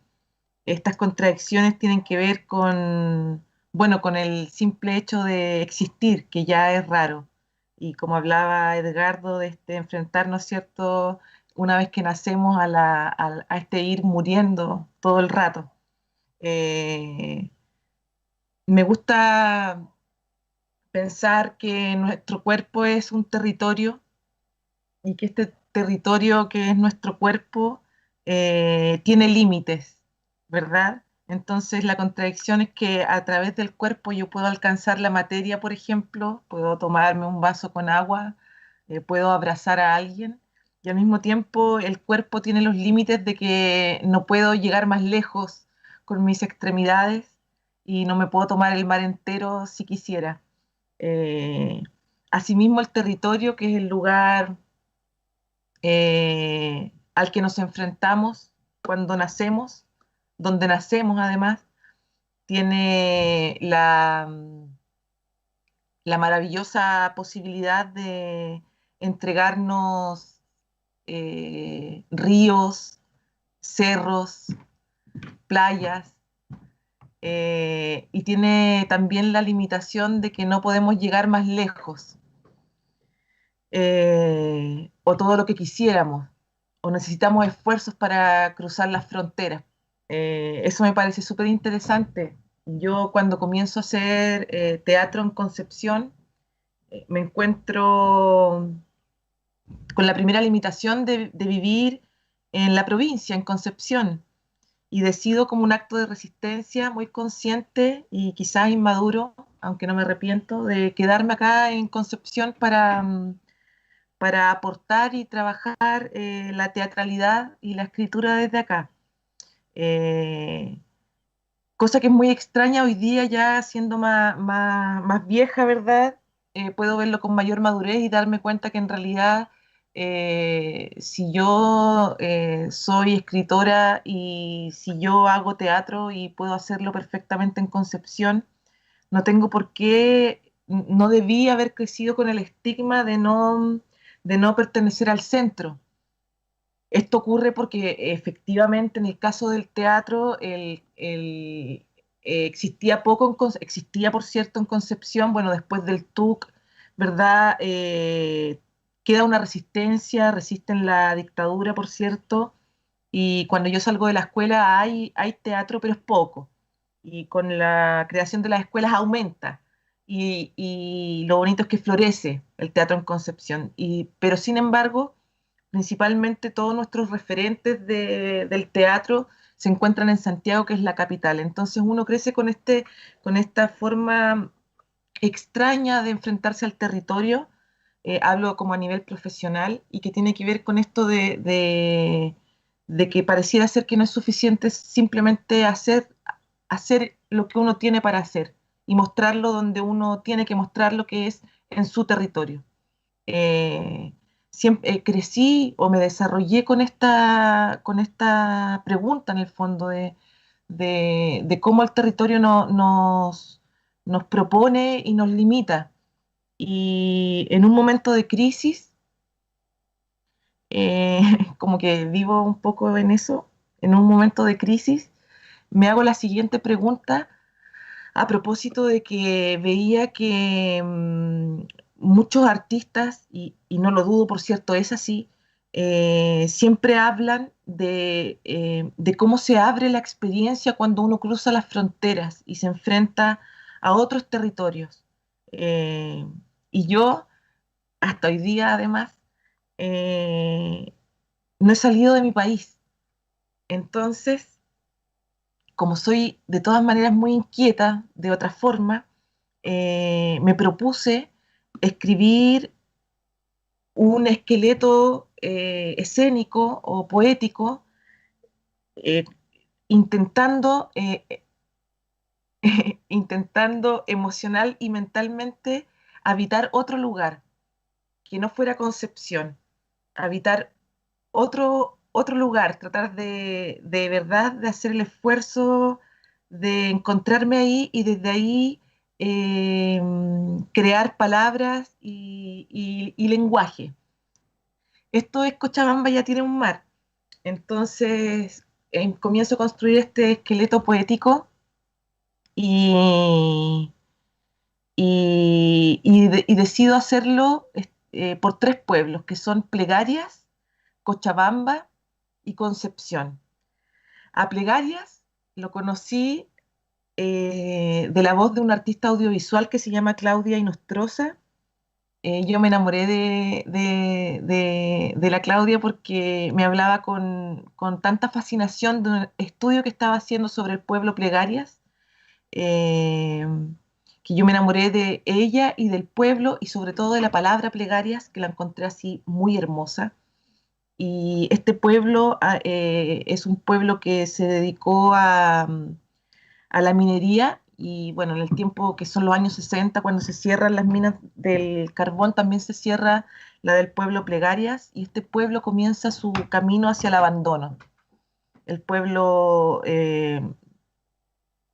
Estas contradicciones tienen que ver con, bueno, con el simple hecho de existir, que ya es raro. Y como hablaba Edgardo, de enfrentarnos, ¿cierto? Una vez que nacemos a este ir muriendo todo el rato. Eh, Me gusta pensar que nuestro cuerpo es un territorio y que este territorio que es nuestro cuerpo tiene límites, ¿verdad? Entonces la contradicción es que a través del cuerpo yo puedo alcanzar la materia, por ejemplo, puedo tomarme un vaso con agua, puedo abrazar a alguien, y al mismo tiempo el cuerpo tiene los límites de que no puedo llegar más lejos con mis extremidades y no me puedo tomar el mar entero si quisiera. Eh, Asimismo, el territorio, que es el lugar al que nos enfrentamos cuando nacemos, donde nacemos además, tiene la maravillosa posibilidad de entregarnos ríos, cerros, playas, y tiene también la limitación de que no podemos llegar más lejos, o todo lo que quisiéramos, o necesitamos esfuerzos para cruzar las fronteras. Eso me parece súper interesante. Yo cuando comienzo a hacer teatro en Concepción, me encuentro con la primera limitación de vivir en la provincia, en Concepción, y decido como un acto de resistencia muy consciente y quizás inmaduro, aunque no me arrepiento, de quedarme acá en Concepción para aportar y trabajar la teatralidad y la escritura desde acá. Eh, Cosa que es muy extraña hoy día, ya siendo más vieja, ¿verdad? Puedo verlo con mayor madurez y darme cuenta que en realidad si yo soy escritora y si yo hago teatro y puedo hacerlo perfectamente en Concepción, no tengo por qué, no debí haber crecido con el estigma de no pertenecer al centro. Esto ocurre porque efectivamente en el caso del teatro existía poco, existía por cierto en Concepción, bueno, después del TUC, ¿verdad? Queda una resistencia, resisten la dictadura, por cierto, y cuando yo salgo de la escuela hay teatro, pero es poco, y con la creación de las escuelas aumenta, y lo bonito es que florece el teatro en Concepción, pero sin embargo principalmente todos nuestros referentes del teatro se encuentran en Santiago, que es la capital. Entonces uno crece con esta forma extraña de enfrentarse al territorio, hablo como a nivel profesional, y que tiene que ver con esto de que pareciera ser que no es suficiente simplemente hacer lo que uno tiene para hacer y mostrarlo donde uno tiene que mostrarlo, que es en su territorio. Siempre crecí o me desarrollé con esta pregunta en el fondo de cómo el territorio nos propone y nos limita. Y en un momento de crisis, eh, como que vivo un poco en eso, en un momento de crisis, me hago la siguiente pregunta a propósito de que veía que muchos artistas, y no lo dudo, por cierto, es así, siempre hablan de cómo se abre la experiencia cuando uno cruza las fronteras y se enfrenta a otros territorios. Eh, y yo, hasta hoy día, además, eh, no he salido de mi país. Entonces, como soy de todas maneras muy inquieta de otra forma, me propuse escribir un esqueleto escénico o poético, eh, intentando, intentando emocional y mentalmente habitar otro lugar, que no fuera Concepción, habitar otro lugar, tratar de verdad de hacer el esfuerzo de encontrarme ahí y desde ahí crear palabras y lenguaje. Esto es Cochabamba ya tiene un mar. Entonces comienzo a construir este esqueleto poético y, y decido hacerlo por 3 pueblos, que son Plegarias, Cochabamba y Concepción. A Plegarias lo conocí de la voz de una artista audiovisual que se llama Claudia Inostroza. Yo me enamoré de la Claudia porque me hablaba con tanta fascinación de un estudio que estaba haciendo sobre el pueblo Plegarias, que yo me enamoré de ella y del pueblo y sobre todo de la palabra Plegarias, que la encontré así muy hermosa. Y este pueblo es un pueblo que se dedicó a la minería y bueno, en el tiempo que son los años 60, cuando se cierran las minas del carbón, también se cierra la del pueblo Plegarias y este pueblo comienza su camino hacia el abandono. El pueblo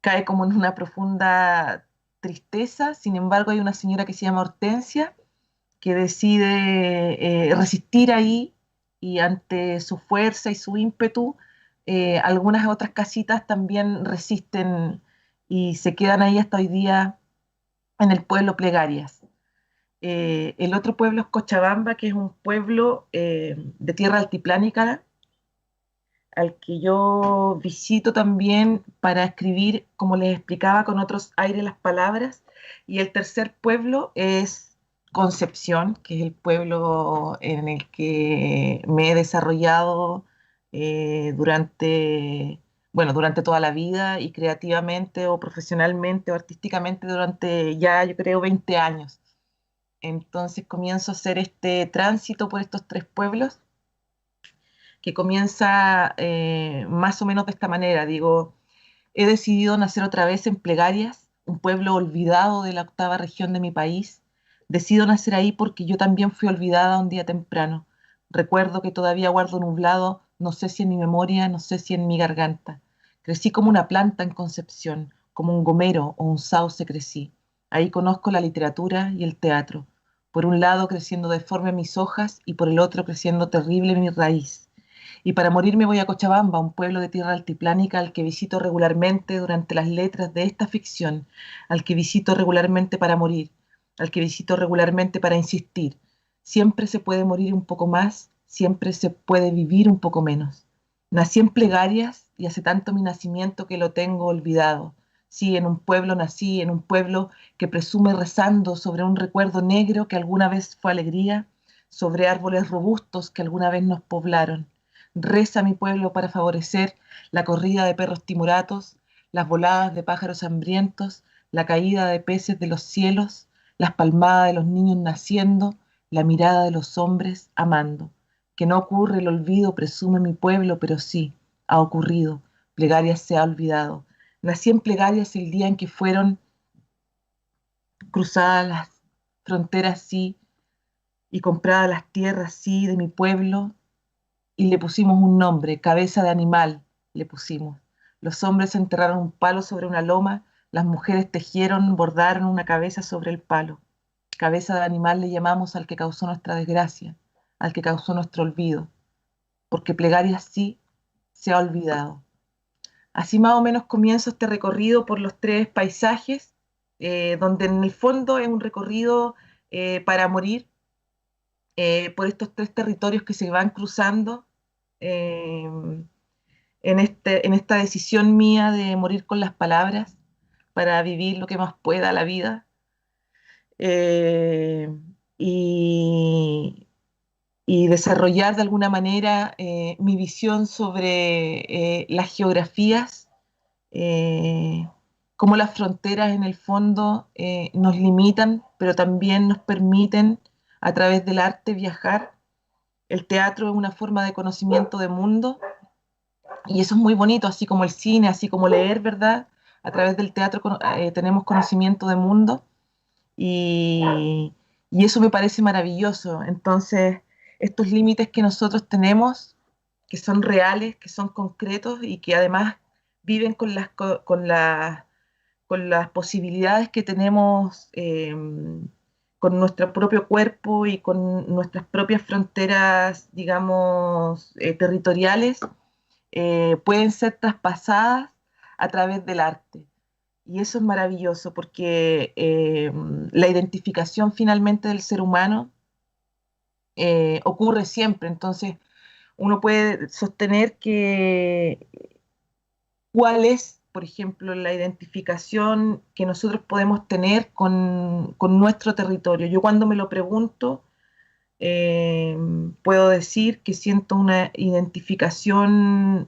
cae como en una profunda tristeza, sin embargo hay una señora que se llama Hortensia que decide resistir ahí y ante su fuerza y su ímpetu, algunas otras casitas también resisten y se quedan ahí hasta hoy día en el pueblo Plegarias. El otro pueblo es Cochabamba, que es un pueblo de tierra altiplánica, al que yo visito también para escribir, como les explicaba, con otros aires las palabras. Y el tercer pueblo es Concepción, que es el pueblo en el que me he desarrollado durante toda la vida y creativamente o profesionalmente o artísticamente durante ya, yo creo, 20 años. Entonces comienzo a hacer este tránsito por estos 3 pueblos que comienza más o menos de esta manera. Digo, he decidido nacer otra vez en Plegarias, un pueblo olvidado de la 8ª región de mi país. Decido nacer ahí porque yo también fui olvidada un día temprano. Recuerdo que todavía guardo nublado, no sé si en mi memoria, no sé si en mi garganta. Crecí como una planta en Concepción, como un gomero o un sauce crecí. Ahí conozco la literatura y el teatro. Por un lado creciendo deforme mis hojas y por el otro creciendo terrible mi raíz. Y para morir me voy a Cochabamba, un pueblo de tierra altiplánica al que visito regularmente durante las letras de esta ficción, al que visito regularmente para morir, al que visito regularmente para insistir. Siempre se puede morir un poco más, siempre se puede vivir un poco menos. Nací en Plegarias y hace tanto mi nacimiento que lo tengo olvidado. Sí, en un pueblo nací, en un pueblo que presume rezando sobre un recuerdo negro que alguna vez fue alegría, sobre árboles robustos que alguna vez nos poblaron. Reza mi pueblo para favorecer la corrida de perros timoratos, las voladas de pájaros hambrientos, la caída de peces de los cielos, las palmadas de los niños naciendo, la mirada de los hombres amando. Que no ocurre el olvido, presume mi pueblo, pero sí, ha ocurrido. Plegarias se ha olvidado. Nací en Plegarias el día en que fueron cruzadas las fronteras, sí, y compradas las tierras, sí, de mi pueblo, y le pusimos un nombre, cabeza de animal, le pusimos. Los hombres enterraron un palo sobre una loma, las mujeres tejieron, bordaron una cabeza sobre el palo. Cabeza de animal le llamamos al que causó nuestra desgracia, al que causó nuestro olvido, porque Plegarias sí se ha olvidado. Así más o menos comienzo este recorrido por los 3 paisajes, donde en el fondo es un recorrido para morir, por estos 3 territorios que se van cruzando en esta decisión mía de morir con las palabras para vivir lo que más pueda la vida. Y desarrollar de alguna manera mi visión sobre las geografías, cómo las fronteras en el fondo nos limitan, pero también nos permiten a través del arte viajar. El teatro es una forma de conocimiento de mundo y eso es muy bonito, así como el cine, así como leer, ¿verdad? A través del teatro tenemos conocimiento de mundo y Y eso me parece maravilloso. Entonces, estos límites que nosotros tenemos, que son reales, que son concretos y que además viven con las posibilidades que tenemos con nuestro propio cuerpo y con nuestras propias fronteras, digamos, territoriales, pueden ser traspasadas a través del arte. Y eso es maravilloso porque la identificación finalmente del ser humano ocurre siempre. Entonces, uno puede sostener que cuál es, por ejemplo, la identificación que nosotros podemos tener con nuestro territorio. Yo cuando me lo pregunto, puedo decir que siento una identificación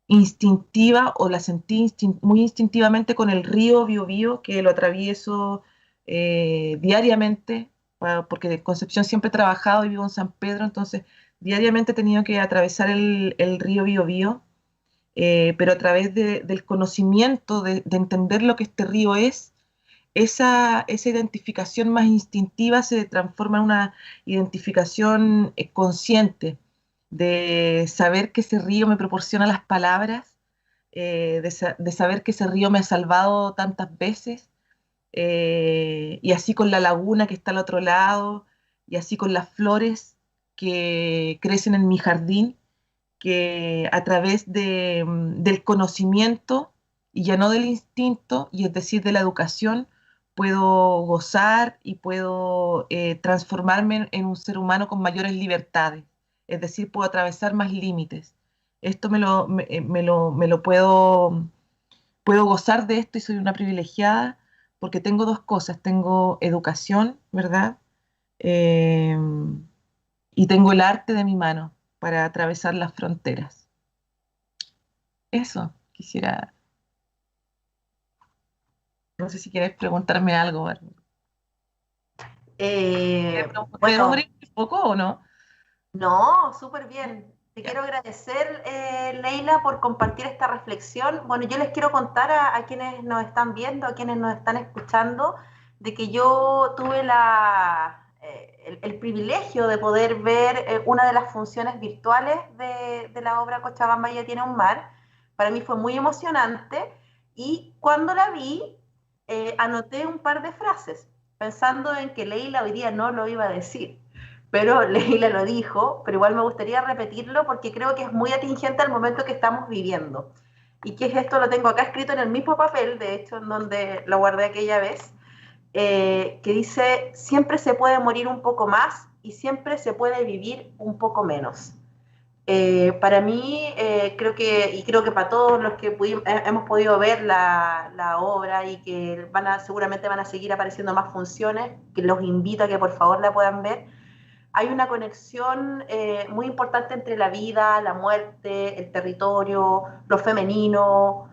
instintiva, o la sentí muy instintivamente con el río Biobío, que lo atravieso diariamente, porque de Concepción siempre he trabajado y vivo en San Pedro, entonces diariamente he tenido que atravesar el río Biobío, pero a través del conocimiento, de entender lo que este río es, esa identificación más instintiva se transforma en una identificación consciente, de saber que ese río me proporciona las palabras, de saber que ese río me ha salvado tantas veces, y así con la laguna que está al otro lado, y así con las flores que crecen en mi jardín, que a través del conocimiento, y ya no del instinto, y es decir, de la educación, puedo gozar y puedo transformarme en un ser humano con mayores libertades. Es decir, puedo atravesar más límites. Esto me lo puedo gozar de esto, y soy una privilegiada porque tengo dos cosas. Tengo educación, ¿verdad? Y tengo el arte de mi mano para atravesar las fronteras. Eso, quisiera... No sé si quieres preguntarme algo, Bárbara. ¿Puedo Bueno, morir un poco o no? no, súper bien. Te Ya. quiero agradecer, Leila, por compartir esta reflexión. Bueno, yo les quiero contar a quienes nos están viendo, a quienes nos están escuchando, de que yo tuve el privilegio de poder ver una de las funciones virtuales de la obra Cochabamba ya tiene un mar. Para mí fue muy emocionante, y cuando la vi, anoté un par de frases, pensando en que Leila hoy día no lo iba a decir, pero Leila lo dijo, pero igual me gustaría repetirlo porque creo que es muy atingente al momento que estamos viviendo. ¿Y qué es esto? Lo tengo acá escrito en el mismo papel, de hecho, en donde lo guardé aquella vez, que dice: siempre se puede morir un poco más y siempre se puede vivir un poco menos. Para mí, creo que para todos los que hemos podido ver la obra, y que seguramente van a seguir apareciendo más funciones, que los invito a que por favor la puedan ver, hay una conexión muy importante entre la vida, la muerte, el territorio, lo femenino,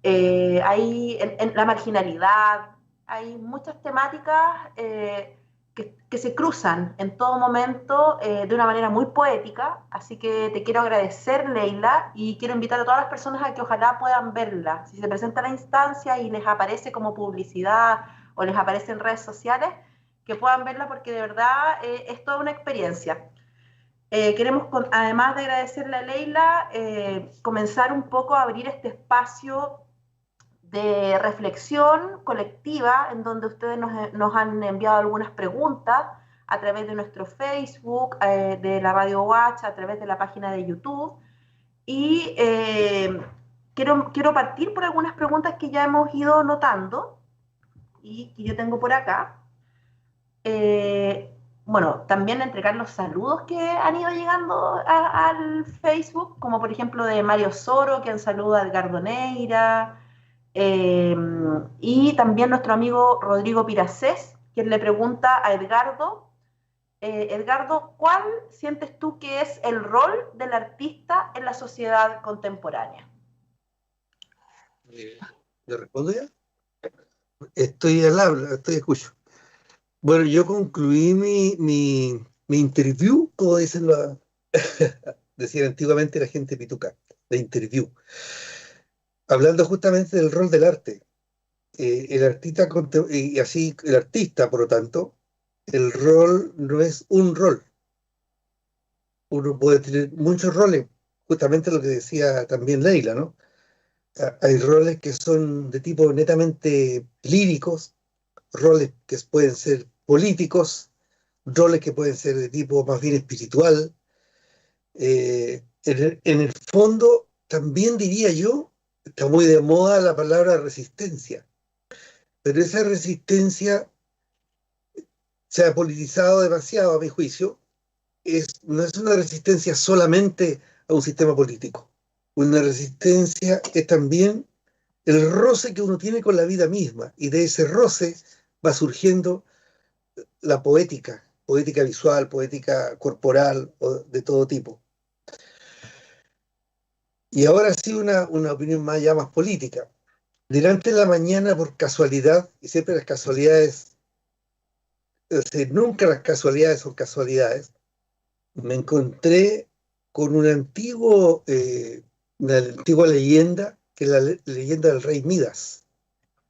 en la marginalidad. Hay muchas temáticas que se cruzan en todo momento de una manera muy poética, así que te quiero agradecer, Leila, y quiero invitar a todas las personas a que ojalá puedan verla. Si se presenta la instancia y les aparece como publicidad o les aparece en redes sociales, que puedan verla, porque de verdad es toda una experiencia. Queremos, además de agradecerle a Leila, comenzar un poco a abrir este espacio de reflexión colectiva, en donde ustedes nos han enviado algunas preguntas a través de nuestro Facebook, de la Radio Watch, a través de la página de YouTube. Y quiero partir por algunas preguntas que ya hemos ido notando y que yo tengo por acá. Bueno, también entregar los saludos que han ido llegando al Facebook, como por ejemplo de Mario Soro, quien saluda a Edgardo Neira, y también nuestro amigo Rodrigo Piracés, quien le pregunta a Edgardo: Edgardo, ¿cuál sientes tú que es el rol del artista en la sociedad contemporánea? ¿Le respondo ya? Estoy al habla, estoy escucho. Bueno, yo concluí mi interview, como dicen decía antiguamente la gente pituca, la interview, hablando justamente del rol del arte. El artista, y así el artista, por lo tanto, el rol no es un rol. Uno puede tener muchos roles, justamente lo que decía también Leila, ¿no? Hay roles que son de tipo netamente líricos, roles que pueden ser políticos, roles que pueden ser de tipo más bien espiritual. En el fondo, también diría yo, está muy de moda la palabra resistencia, pero esa resistencia se ha politizado demasiado, a mi juicio. No es una resistencia solamente a un sistema político. Una resistencia es también el roce que uno tiene con la vida misma, y de ese roce va surgiendo la poética, poética visual, poética corporal, o de todo tipo. Y ahora sí una opinión más ya más política. Delante de la mañana, por casualidad, y siempre las casualidades, es decir, nunca las casualidades son casualidades, me encontré con una antigua leyenda, que es la leyenda del rey Midas,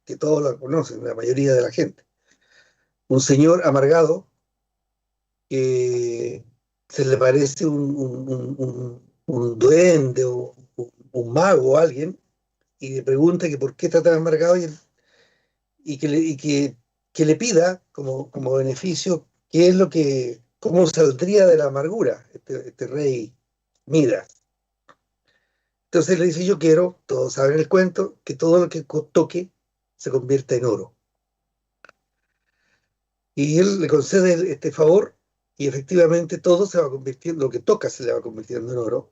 que todos la conocen, la mayoría de la gente. Un señor amargado que se le parece un duende o un mago o alguien, y le pregunta que por qué está tan amargado, que le pida como beneficio qué es cómo saldría de la amargura este rey Midas. Entonces le dice: yo quiero, todos saben el cuento, que todo lo que toque se convierta en oro. Y él le concede este favor, y efectivamente todo se va convirtiendo, lo que toca se le va convirtiendo en oro.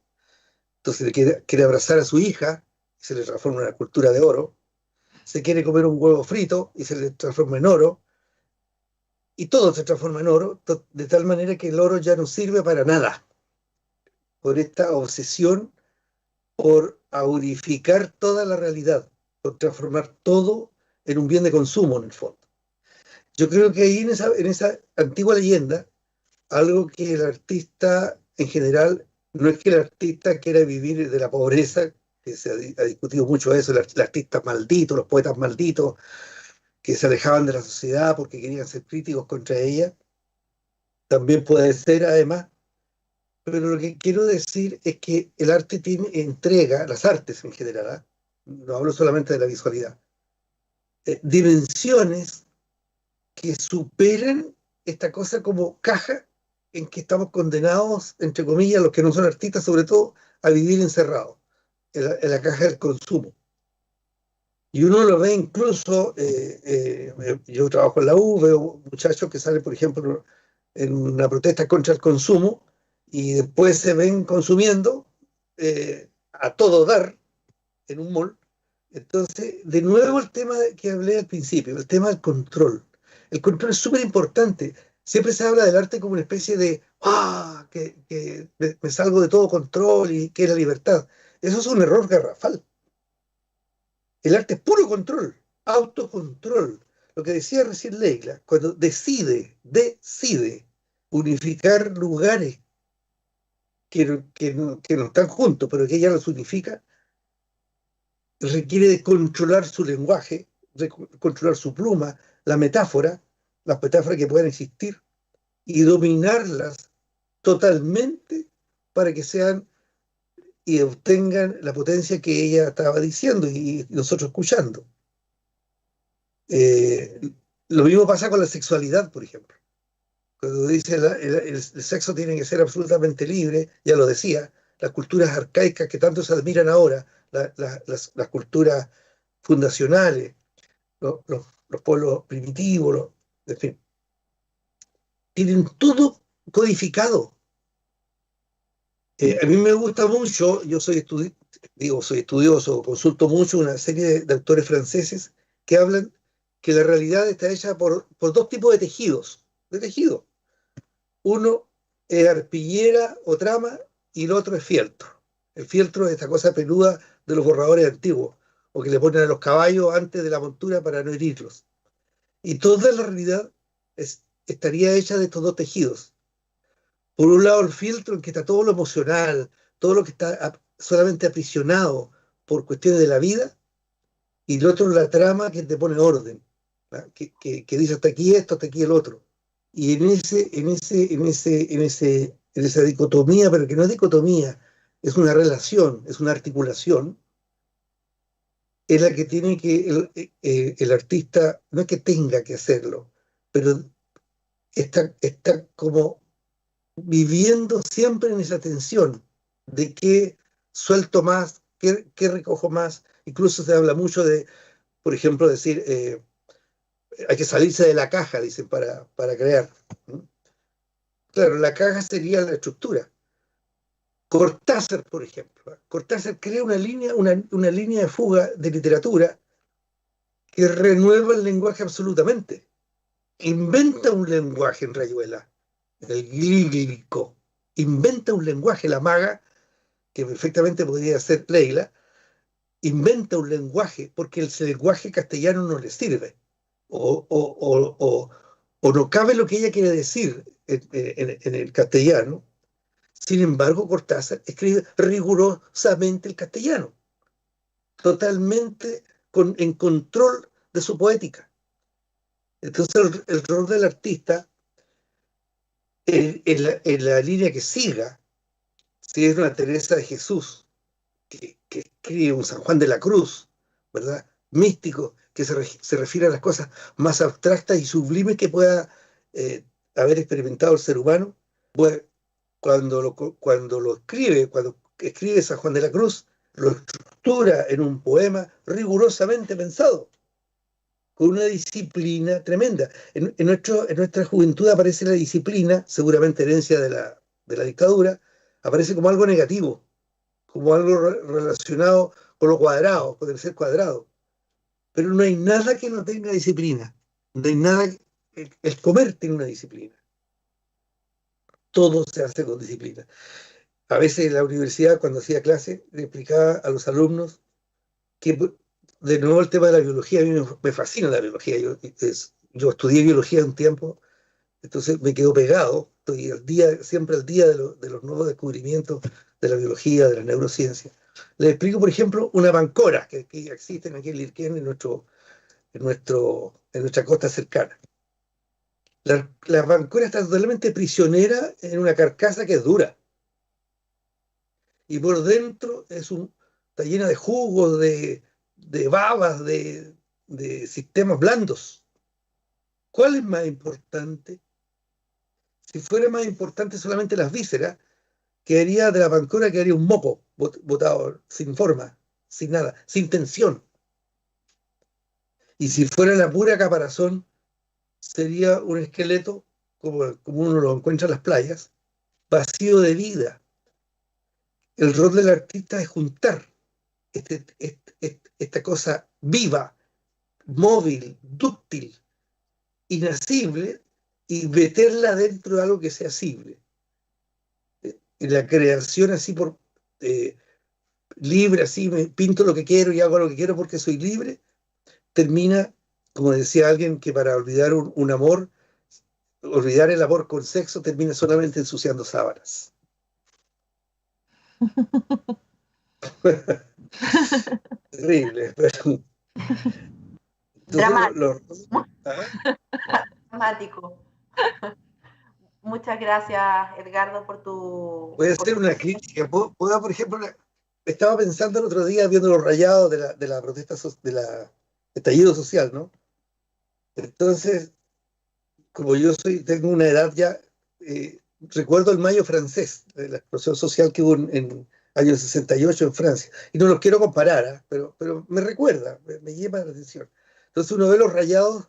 Entonces le quiere abrazar a su hija, y se le transforma en una escultura de oro. Se quiere comer un huevo frito, y se le transforma en oro. Y todo se transforma en oro, de tal manera que el oro ya no sirve para nada, por esta obsesión por aurificar toda la realidad, por transformar todo en un bien de consumo, en el fondo. Yo creo que ahí en esa antigua leyenda, algo que el artista en general, no es que el artista quiera vivir de la pobreza, que se ha discutido mucho eso, el artista maldito, los poetas malditos, que se alejaban de la sociedad porque querían ser críticos contra ella, también puede ser además, pero lo que quiero decir es que el arte entrega, las artes en general, no hablo solamente de la visualidad, dimensiones que superan esta cosa como caja en que estamos condenados, entre comillas, los que no son artistas sobre todo, a vivir encerrados en la caja del consumo. Y uno lo ve incluso, yo trabajo en la U, veo muchachos que salen, por ejemplo, en una protesta contra el consumo, y después se ven consumiendo a todo dar en un mall. Entonces, de nuevo el tema que hablé al principio, el tema del control. El control es súper importante. Siempre se habla del arte como una especie de, que me salgo de todo control y que es la libertad. Eso es un error garrafal. El arte es puro control, autocontrol. Lo que decía recién Leila, cuando decide unificar lugares que no están juntos, pero que ella los unifica, requiere de controlar su lenguaje, de controlar su pluma, las metáforas que puedan existir, y dominarlas totalmente para que sean y obtengan la potencia que ella estaba diciendo y nosotros escuchando. Lo mismo pasa con la sexualidad, por ejemplo. Cuando dice el sexo tiene que ser absolutamente libre, ya lo decía, las culturas arcaicas que tanto se admiran ahora, las culturas fundacionales, los pueblos primitivos, en fin, tienen todo codificado. A mí me gusta mucho, yo soy estudioso, consulto mucho una serie de autores franceses que hablan que la realidad está hecha por dos tipos de tejidos. Uno es arpillera o trama, y el otro es fieltro. El fieltro es esta cosa peluda de los borradores antiguos, o que le ponen a los caballos antes de la montura para no herirlos. Y toda la realidad estaría hecha de estos dos tejidos. Por un lado, el filtro en que está todo lo emocional, todo lo que está solamente aprisionado por cuestiones de la vida, y el otro, la trama que te pone orden, que dice hasta aquí esto, hasta aquí el otro. Y en esa dicotomía, pero que no es dicotomía, es una relación, es una articulación, es la que tiene que el artista, no es que tenga que hacerlo, pero está como viviendo siempre en esa tensión de qué suelto más, qué recojo más. Incluso se habla mucho de, por ejemplo, decir, hay que salirse de la caja, dicen, para crear. Claro, la caja sería la estructura. Cortázar, por ejemplo. Cortázar crea una línea de fuga de literatura que renueva el lenguaje absolutamente. Inventa un lenguaje en Rayuela, el glílico. Inventa un lenguaje, la maga, que perfectamente podría ser Leila, inventa un lenguaje porque el lenguaje castellano no le sirve. O no cabe lo que ella quiere decir en el castellano. Sin embargo, Cortázar escribe rigurosamente el castellano, totalmente en control de su poética. Entonces, el rol del artista, en la línea que siga, si es una Teresa de Jesús, que escribe un San Juan de la Cruz, ¿verdad? Místico, que se refiere a las cosas más abstractas y sublimes que pueda haber experimentado el ser humano, pues, cuando escribe San Juan de la Cruz, lo estructura en un poema rigurosamente pensado, con una disciplina tremenda. En nuestra juventud aparece la disciplina, seguramente herencia de la dictadura, aparece como algo negativo, como algo relacionado con lo cuadrado, con el ser cuadrado. Pero no hay nada que no tenga disciplina. No hay nada. El comer tiene una disciplina. Todo se hace con disciplina. A veces en la universidad, cuando hacía clase, le explicaba a los alumnos que, de nuevo, el tema de la biología, a mí me fascina la biología. Yo estudié biología un tiempo, entonces me quedo pegado. Estoy siempre al día de los nuevos descubrimientos de la biología, de la neurociencia. Les explico, por ejemplo, una bancora que existe aquí en Lirquén, en nuestra costa cercana. La bancora está totalmente prisionera en una carcasa que es dura. Y por dentro está llena de jugos, de babas, de sistemas blandos. ¿Cuál es más importante? Si fuera más importante solamente las vísceras, quedaría de la bancora quedaría un moco botado, sin forma, sin nada, sin tensión. Y si fuera la pura caparazón, sería un esqueleto, como uno lo encuentra en las playas, vacío de vida. El rol del artista es juntar esta cosa viva, móvil, dúctil, inacible, y meterla dentro de algo que sea asible. En la creación así libre, así me pinto lo que quiero y hago lo que quiero porque soy libre, termina, como decía alguien, que para olvidar un amor, olvidar el amor con sexo, termina solamente ensuciando sábanas. Terrible, pero... Dramático. Dramático. Muchas gracias, Edgardo, por tu... Voy a hacer una crítica. ¿Puedo, por ejemplo, estaba pensando el otro día viendo los rayados de la protesta, de la estallido social, ¿no? Entonces, como yo tengo una edad ya, recuerdo el mayo francés, de la explosión social que hubo en años 68 en Francia. Y no los quiero comparar, pero me recuerda, me llama la atención. Entonces uno ve los rayados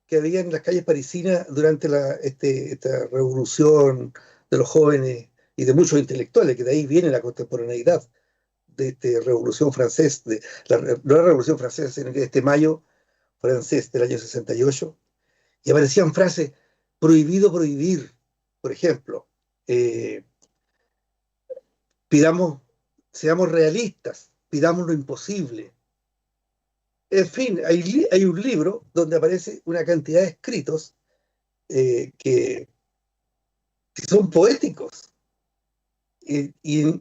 que había en las calles parisinas durante esta revolución de los jóvenes y de muchos intelectuales, que de ahí viene la contemporaneidad de esta revolución francesa, no la revolución francesa, sino que de este mayo francés del año 68, y aparecían frases: prohibido prohibir, por ejemplo, seamos realistas, pidamos lo imposible. En fin, hay un libro donde aparece una cantidad de escritos que son poéticos. Y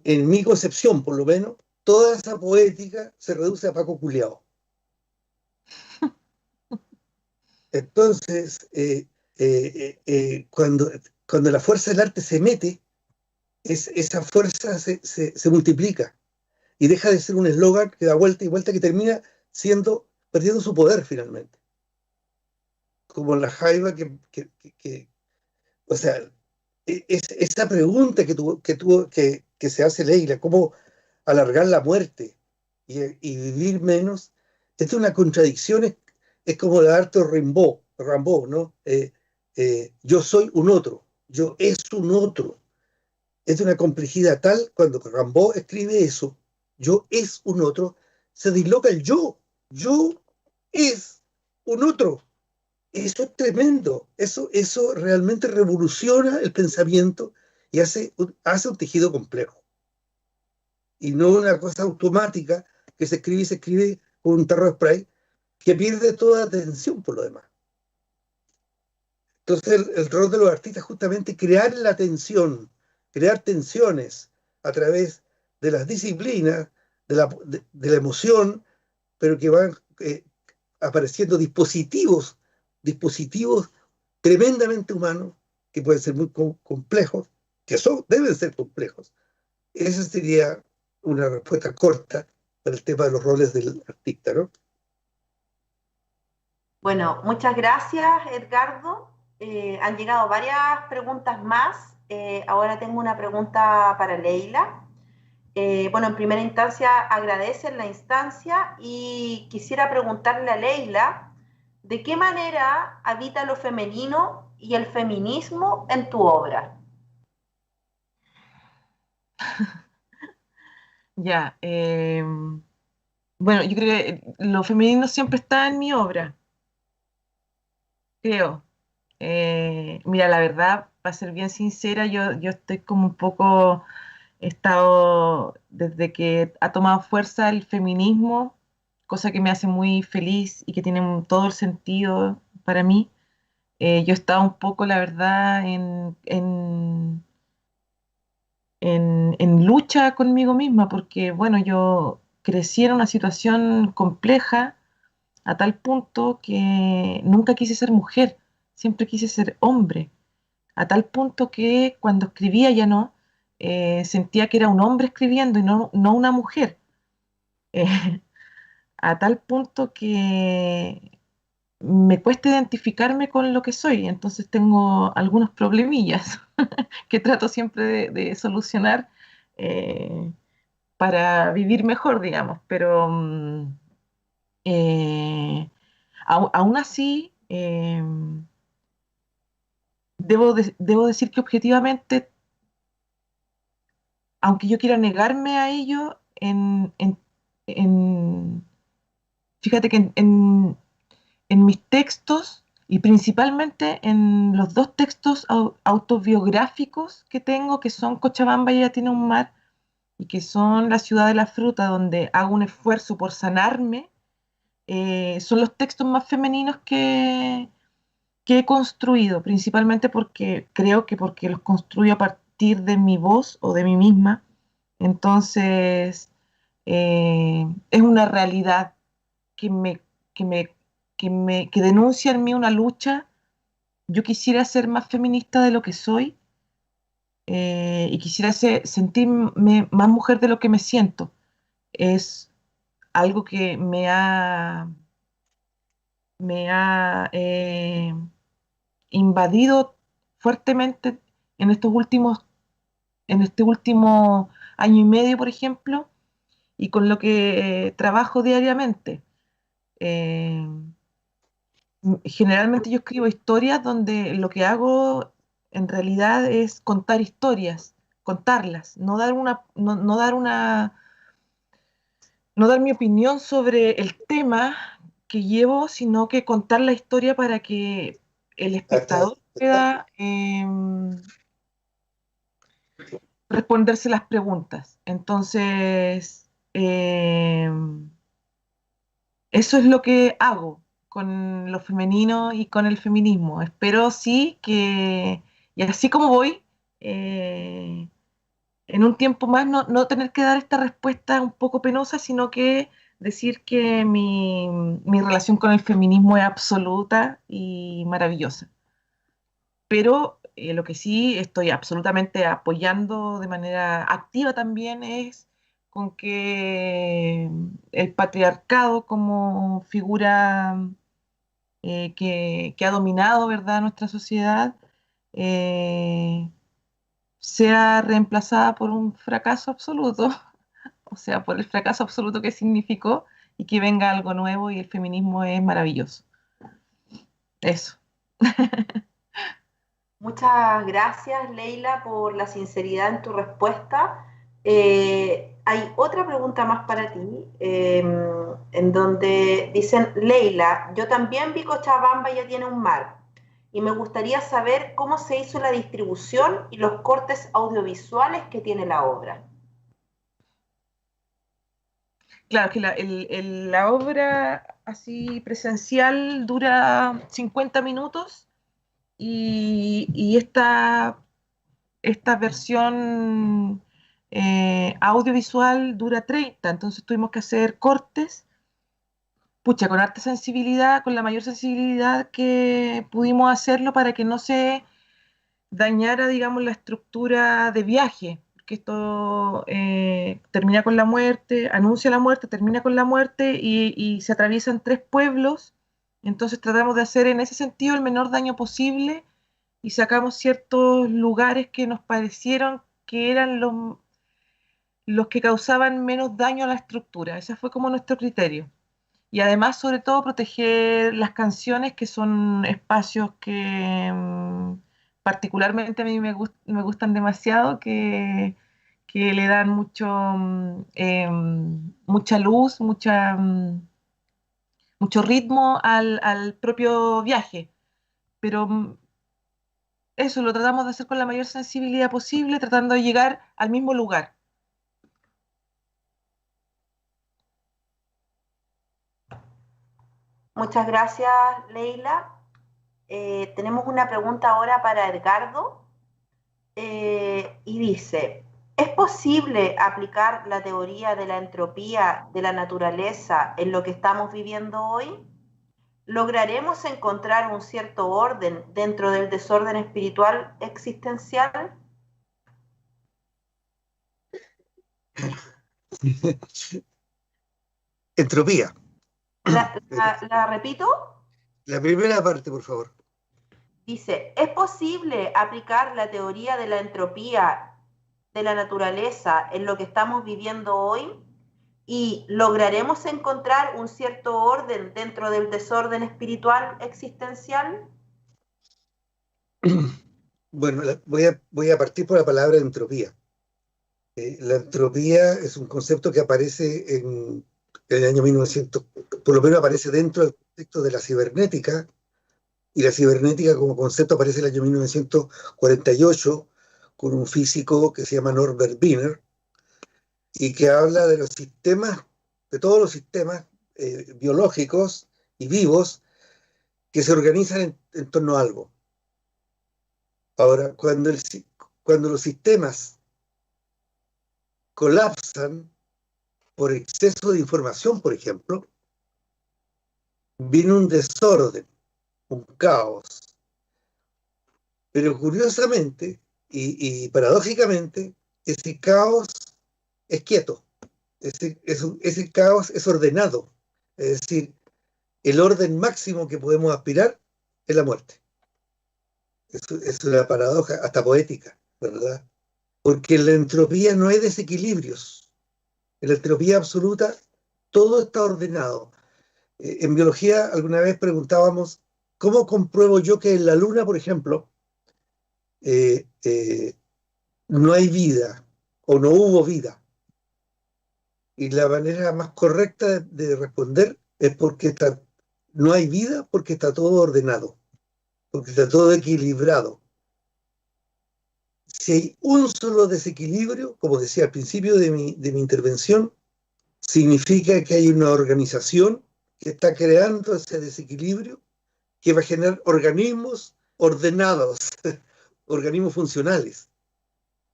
en mi concepción, por lo menos, toda esa poética se reduce a Paco Culeado. Entonces, cuando la fuerza del arte se mete, esa fuerza se multiplica y deja de ser un eslogan que da vuelta y vuelta, que termina perdiendo su poder finalmente. Como la jaiba o sea, esa pregunta que se hace Leila, cómo alargar la muerte y vivir menos, es una contradicción, es como la arte Rimbaud, ¿no? Yo soy un otro, yo es un otro. Es de una complejidad tal, cuando Rimbaud escribe eso, yo es un otro, se disloca el yo es un otro. Eso es tremendo, eso realmente revoluciona el pensamiento y hace un tejido complejo. Y no una cosa automática que se escribe con un tarro de spray que pierde toda atención por lo demás. Entonces el rol de los artistas es justamente crear la tensión, crear tensiones a través de las disciplinas, de la emoción, pero que van apareciendo dispositivos tremendamente humanos, que pueden ser muy complejos, deben ser complejos. Esa sería una respuesta corta para el tema de los roles del artista, ¿no? Bueno, muchas gracias, Edgardo. Han llegado varias preguntas más. Ahora tengo una pregunta para Leila. Bueno, en primera instancia agradecen la instancia y quisiera preguntarle a Leila, ¿de qué manera habita lo femenino y el feminismo en tu obra? Ya, bueno, yo creo que lo femenino siempre está en mi obra, creo. Mira, la verdad, para ser bien sincera, yo estoy como un poco, he estado desde que ha tomado fuerza el feminismo, cosa que me hace muy feliz y que tiene todo el sentido para mí. Yo he estado un poco, la verdad, en lucha conmigo misma, porque, bueno, yo crecí en una situación compleja a tal punto que nunca quise ser mujer, siempre quise ser hombre, a tal punto que cuando escribía ya no, sentía que era un hombre escribiendo y no una mujer. Eh, a tal punto que me cuesta identificarme con lo que soy, entonces tengo algunos problemillas que trato siempre de solucionar eh, para vivir mejor, digamos, pero eh, aún así debo decir que objetivamente, aunque yo quiera negarme a ello, en- fíjate que en mis textos y principalmente en los dos textos autobiográficos que tengo, que son Cochabamba y ella tiene un mar, y que son La ciudad de la fruta, donde hago un esfuerzo por sanarme, son los textos más femeninos que he construido, principalmente porque creo que porque los construyo a partir de mi voz o de mí misma. Entonces, es una realidad que me, que me, que denuncia en mí una lucha. Yo quisiera ser más feminista de lo que soy, y quisiera sentirme más mujer de lo que me siento. Es algo que me ha invadido fuertemente en en este último año y medio, por ejemplo, y con lo que trabajo diariamente. Eh, Generalmente yo escribo historias donde lo que hago en realidad es contar historias, contarlas, no dar mi opinión sobre el tema que llevo, sino que contar la historia para que el espectador pueda responderse las preguntas. Entonces, eso es lo que hago con lo femenino y con el feminismo. Espero sí que, y así como voy, eh, en un tiempo más no tener que dar esta respuesta un poco penosa, sino que decir que mi relación con el feminismo es absoluta y maravillosa. Pero lo que sí estoy absolutamente apoyando de manera activa también es con que el patriarcado como figura que ha dominado, ¿verdad?, nuestra sociedad, eh, sea reemplazada por un fracaso absoluto, o sea, por el fracaso absoluto que significó, y que venga algo nuevo, y el feminismo es maravilloso. Eso. Muchas gracias, Leila, por la sinceridad en tu respuesta. Hay otra pregunta más para ti, en donde dicen, Leila, yo también vi Cochabamba ya tiene un mar, y me gustaría saber cómo se hizo la distribución y los cortes audiovisuales que tiene la obra. Claro, que la obra así presencial dura 50 minutos y esta versión audiovisual dura 30, entonces tuvimos que hacer cortes, pucha, con harta sensibilidad, con la mayor sensibilidad que pudimos hacerlo para que no se dañara, digamos, la estructura de viaje, porque esto termina con la muerte, anuncia la muerte, termina con la muerte y se atraviesan 3 pueblos, entonces tratamos de hacer en ese sentido el menor daño posible y sacamos ciertos lugares que nos parecieron que eran los que causaban menos daño a la estructura. Ese fue como nuestro criterio. Y además, sobre todo, proteger las canciones, que son espacios que particularmente a mí me gustan demasiado, que le dan mucha luz, mucho ritmo al propio viaje. Pero eso lo tratamos de hacer con la mayor sensibilidad posible, tratando de llegar al mismo lugar. Muchas gracias, Leila. Tenemos una pregunta ahora para Edgardo, y dice, ¿es posible aplicar la teoría de la entropía de la naturaleza en lo que estamos viviendo hoy? ¿Lograremos encontrar un cierto orden dentro del desorden espiritual existencial? Entropía. ¿La repito? La primera parte, por favor. Dice, ¿es posible aplicar la teoría de la entropía de la naturaleza en lo que estamos viviendo hoy? ¿Y lograremos encontrar un cierto orden dentro del desorden espiritual existencial? Bueno, voy a partir por la palabra entropía. La entropía es un concepto que aparece en el año 1900, por lo menos aparece dentro del contexto de la cibernética, y la cibernética como concepto aparece en el año 1948 con un físico que se llama Norbert Wiener, y que habla de los sistemas, de todos los sistemas biológicos y vivos que se organizan en torno a algo. Ahora, cuando los sistemas colapsan por exceso de información, por ejemplo, viene un desorden, un caos. Pero curiosamente y paradójicamente, ese caos es quieto, ese caos es ordenado. Es decir, el orden máximo que podemos aspirar es la muerte. Es una paradoja hasta poética, ¿verdad? Porque en la entropía no hay desequilibrios. En la entropía absoluta todo está ordenado. En biología alguna vez preguntábamos, ¿cómo compruebo yo que en la Luna, por ejemplo, no hay vida o no hubo vida? Y la manera más correcta de responder es porque no hay vida, porque está todo ordenado, porque está todo equilibrado. Si hay un solo desequilibrio, como decía al principio de mi intervención, significa que hay una organización que está creando ese desequilibrio, que va a generar organismos ordenados, organismos funcionales.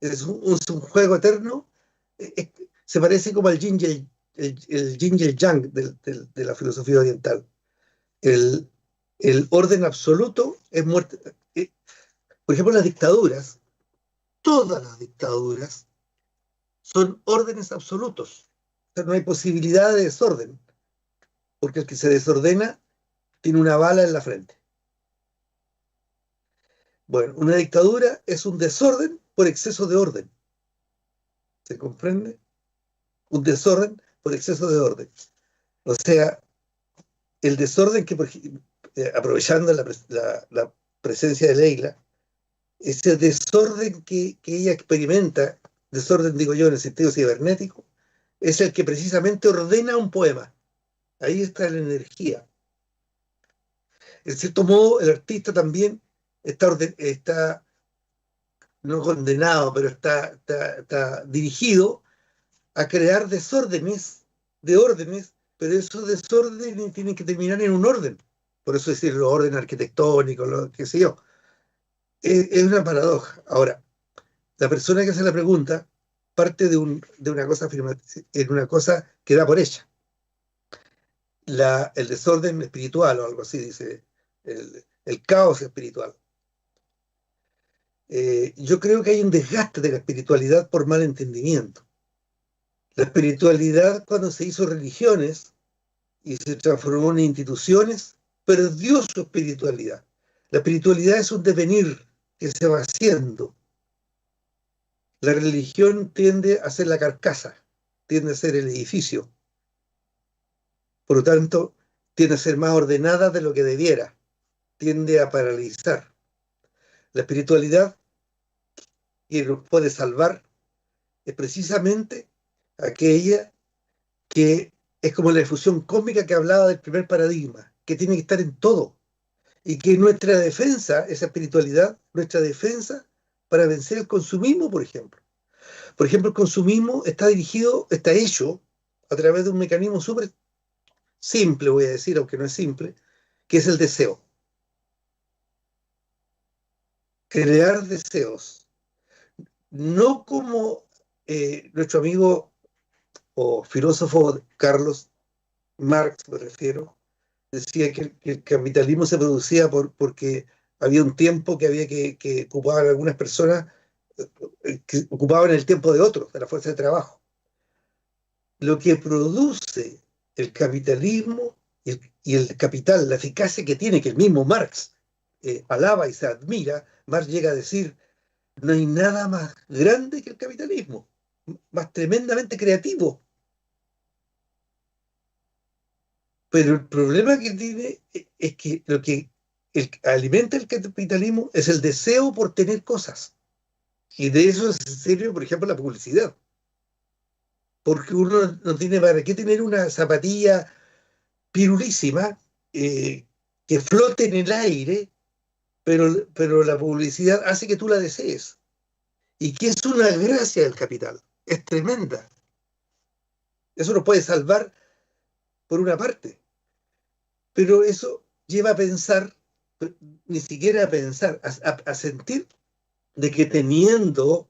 Es un juego eterno. Se parece como al yin y el yin y el yang de la filosofía oriental. El orden absoluto es muerte. Por ejemplo, las dictaduras, todas las dictaduras, son órdenes absolutos. O sea, no hay posibilidad de desorden, porque el que se desordena tiene una bala en la frente. Bueno, una dictadura es un desorden por exceso de orden. ¿Se comprende? Un desorden por exceso de orden. O sea, el desorden que, aprovechando la presencia de Leila, ese desorden que ella experimenta, desorden digo yo en el sentido cibernético, es el que precisamente ordena un poema. Ahí está la energía. En cierto modo, el artista también está no condenado, pero está dirigido a crear desórdenes, de órdenes, pero esos desórdenes tienen que terminar en un orden. Por eso decir los órdenes arquitectónicos, lo que sé yo. Es una paradoja. Ahora, la persona que hace la pregunta parte de una cosa afirmativa, en una cosa que da por hecha. El desorden espiritual o algo así, dice, el caos espiritual. Yo creo que hay un desgaste de la espiritualidad por mal entendimiento. La espiritualidad, cuando se hizo religiones y se transformó en instituciones, perdió su espiritualidad. La espiritualidad es un devenir que se va haciendo. La religión tiende a ser la carcasa, tiende a ser el edificio. Por lo tanto, tiende a ser más ordenada de lo que debiera, tiende a paralizar. La espiritualidad que nos puede salvar es precisamente aquella que es como la difusión cósmica que hablaba del primer paradigma, que tiene que estar en todo, y que nuestra defensa, esa espiritualidad, nuestra defensa para vencer el consumismo, por ejemplo. Por ejemplo, el consumismo está hecho a través de un mecanismo súper simple, voy a decir, aunque no es simple, que es el deseo. Crear deseos. No como nuestro amigo o filósofo Carlos Marx, me refiero, decía que el capitalismo se producía porque había un tiempo que había que ocupaban algunas personas que ocupaban el tiempo de otros, de la fuerza de trabajo. Lo que produce el capitalismo y el capital, la eficacia que tiene, que el mismo Marx alaba y se admira, Marx llega a decir, no hay nada más grande que el capitalismo, más tremendamente creativo. Pero el problema que tiene es que lo que alimenta el capitalismo es el deseo por tener cosas. Y de eso es serio, por ejemplo, la publicidad. Porque uno no tiene para qué tener una zapatilla pirulísima que flote en el aire, pero la publicidad hace que tú la desees. Y que es una gracia del capital. Es tremenda. Eso nos puede salvar por una parte. Pero eso lleva a pensar, ni siquiera a pensar, a sentir de que teniendo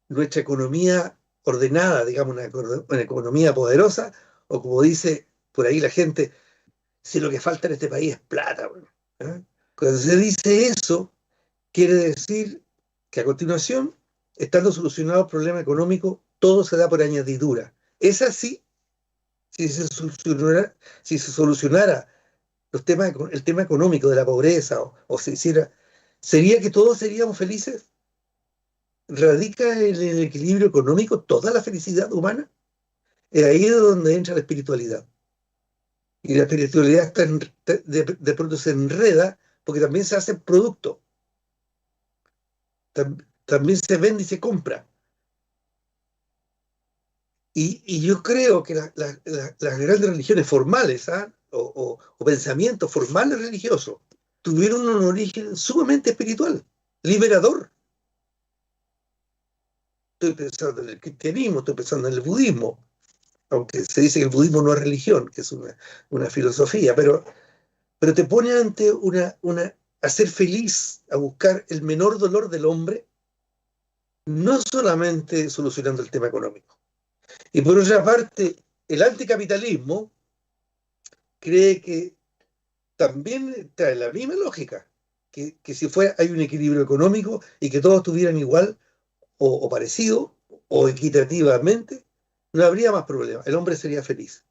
nuestra economía ordenada, digamos, una economía poderosa, o como dice por ahí la gente, si lo que falta en este país es plata. ¿Eh? Cuando se dice eso, quiere decir que a continuación, estando solucionado el problema económico, todo se da por añadidura. Es así, si se solucionara el tema económico de la pobreza, o se hiciera, ¿sería que todos seríamos felices? ¿Radica en el equilibrio económico toda la felicidad humana? Es ahí donde entra la espiritualidad. Y la espiritualidad de pronto se enreda porque también se hace producto. También se vende y se compra. Y yo creo que las grandes religiones formales, o pensamientos formales religiosos, tuvieron un origen sumamente espiritual, liberador. Estoy pensando en el cristianismo, estoy pensando en el budismo, aunque se dice que el budismo no es religión, que es una filosofía, pero te pone ante a ser feliz, a buscar el menor dolor del hombre, no solamente solucionando el tema económico. Y por otra parte, el anticapitalismo cree que también trae la misma lógica, que si fuera, hay un equilibrio económico y que todos tuvieran igual o parecido o equitativamente, no habría más problema. El hombre sería feliz.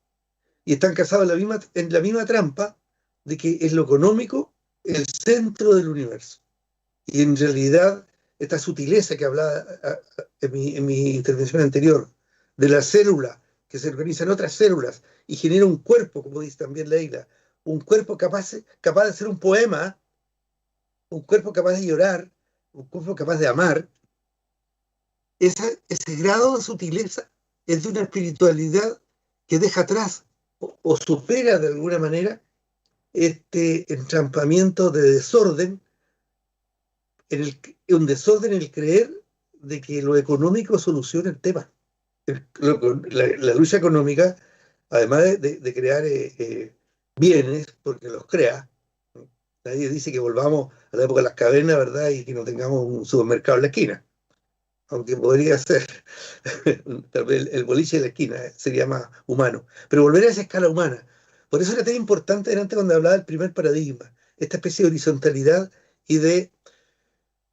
Y están casados en la misma trampa de que es lo económico el centro del universo. Y en realidad, esta sutileza que hablaba en mi intervención anterior, de la célula que se organiza en otras células y genera un cuerpo, como dice también Leila, un cuerpo capaz de hacer un poema, un cuerpo capaz de llorar, un cuerpo capaz de amar, ese grado de sutileza es de una espiritualidad que deja atrás o supera de alguna manera este entrampamiento de desorden, un desorden en el creer de que lo económico soluciona el tema. La lucha económica, además de crear bienes, porque los crea, nadie dice que volvamos a la época de las cavernas, ¿verdad? Y que no tengamos un supermercado en la esquina. Aunque podría ser tal vez el boliche de la esquina, sería más humano. Pero volver a esa escala humana. Por eso era tan importante antes cuando hablaba del primer paradigma, esta especie de horizontalidad y de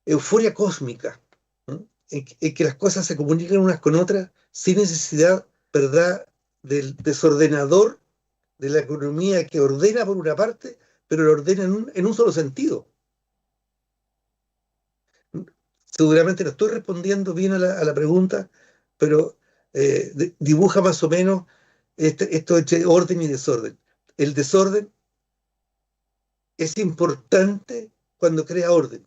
euforia cósmica, ¿no? En que las cosas se comunican unas con otras sin necesidad, ¿verdad?, del desordenador de la economía que ordena por una parte, pero lo ordena en un solo sentido. Seguramente no estoy respondiendo bien a la pregunta, pero dibuja más o menos esto entre orden y desorden. El desorden es importante cuando crea orden.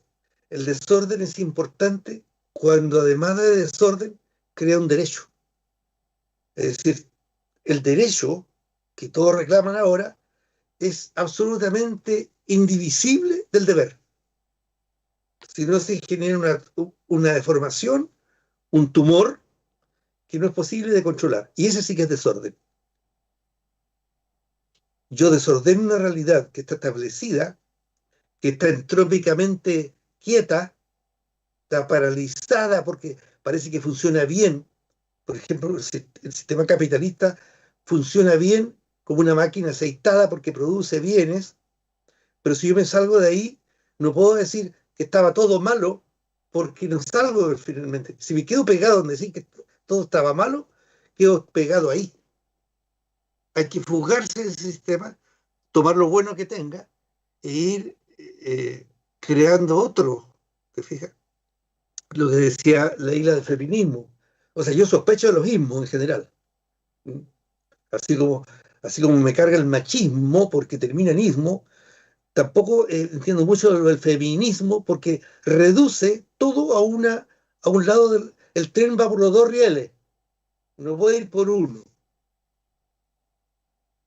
El desorden es importante cuando además de desorden crea un derecho. Es decir, el derecho que todos reclaman ahora es absolutamente indivisible del deber. Si no se genera una deformación, un tumor que no es posible de controlar. Y ese sí que es desorden. Yo desordeno una realidad que está establecida, que está entrópicamente quieta, está paralizada porque parece que funciona bien. Por ejemplo, el sistema capitalista funciona bien como una máquina aceitada porque produce bienes, pero si yo me salgo de ahí, no puedo decir que estaba todo malo porque no salgo finalmente. Si me quedo pegado donde decir que todo estaba malo, quedo pegado ahí. Hay que fugarse de ese sistema, tomar lo bueno que tenga e ir creando otro. ¿Te fijas? Lo que decía Leila del feminismo. O sea, yo sospecho de los ismos en general. Así como me carga el machismo porque termina en ismo, tampoco entiendo mucho lo del feminismo porque reduce todo a un lado del el tren va por los dos rieles, no puede ir por uno.